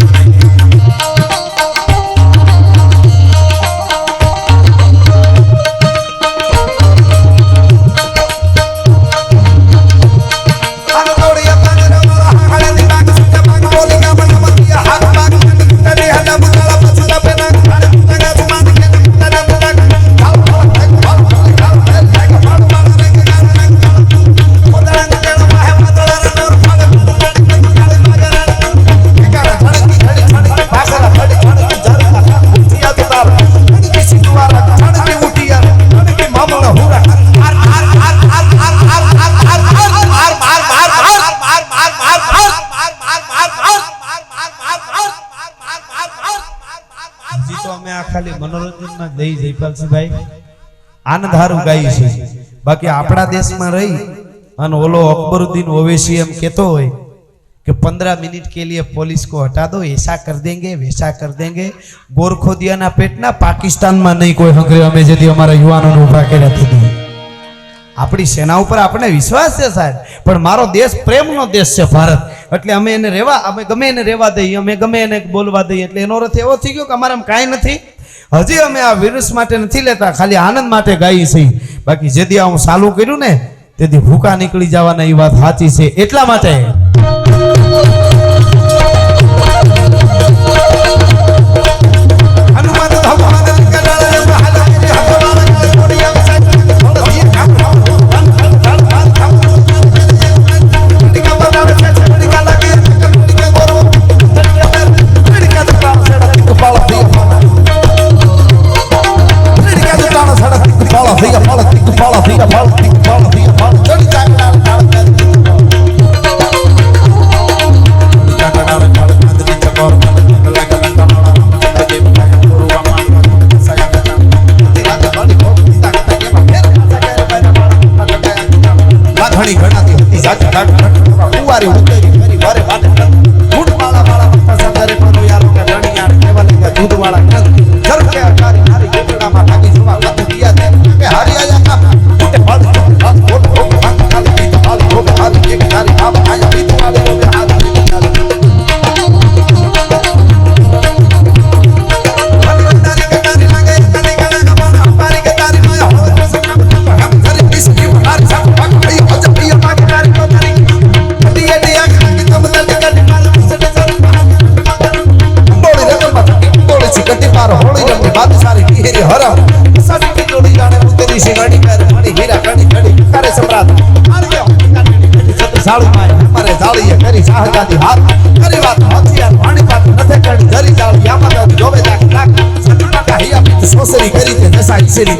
અમે આ ખાલી મનોરંજનમાં જ લઈ જયપાલસિંહભાઈ આનંદ હારું ગાઈ છે બાકી આપણા દેશમાં રહી અને ઓલો અકબરુદ્દીન ઓવૈસી એમ કહેતો હોય कि 15 मिनट के लिए पुलिस को हटा दो, ऐसा कर देंगे वैसा कर देंगे। गोरखो दिया ना पेटना पाकिस्तान में नहीं कोई हंगरे अमे जेदी हमारा युवानों ने उभा कर्या थी। આપણી સેના ઉપર આપણે વિશ્વાસ છે સાહેબ, પણ મારો દેશ પ્રેમનો દેશ છે ભારત, એટલે અમે એને રહેવા, અમે ગમે એને રહેવા દઈએ, અમે ગમે એને બોલવા દઈએ, એટલે એનો અર્થ એવો થઈ ગયો કે અમારામાં કાંઈ નથી। હજી અમે આ વિરુસ માટે નથી લેતા, ખાલી આનંદ માટે ગાઈએ છીએ। બાકી જેદી આ હું ચાલુ કર્યું ને તેથી ભૂકા નીકળી જવાના એ વાત સાચી છે। એટલા માટે સોસરી કરી તે દસાઈ સેરી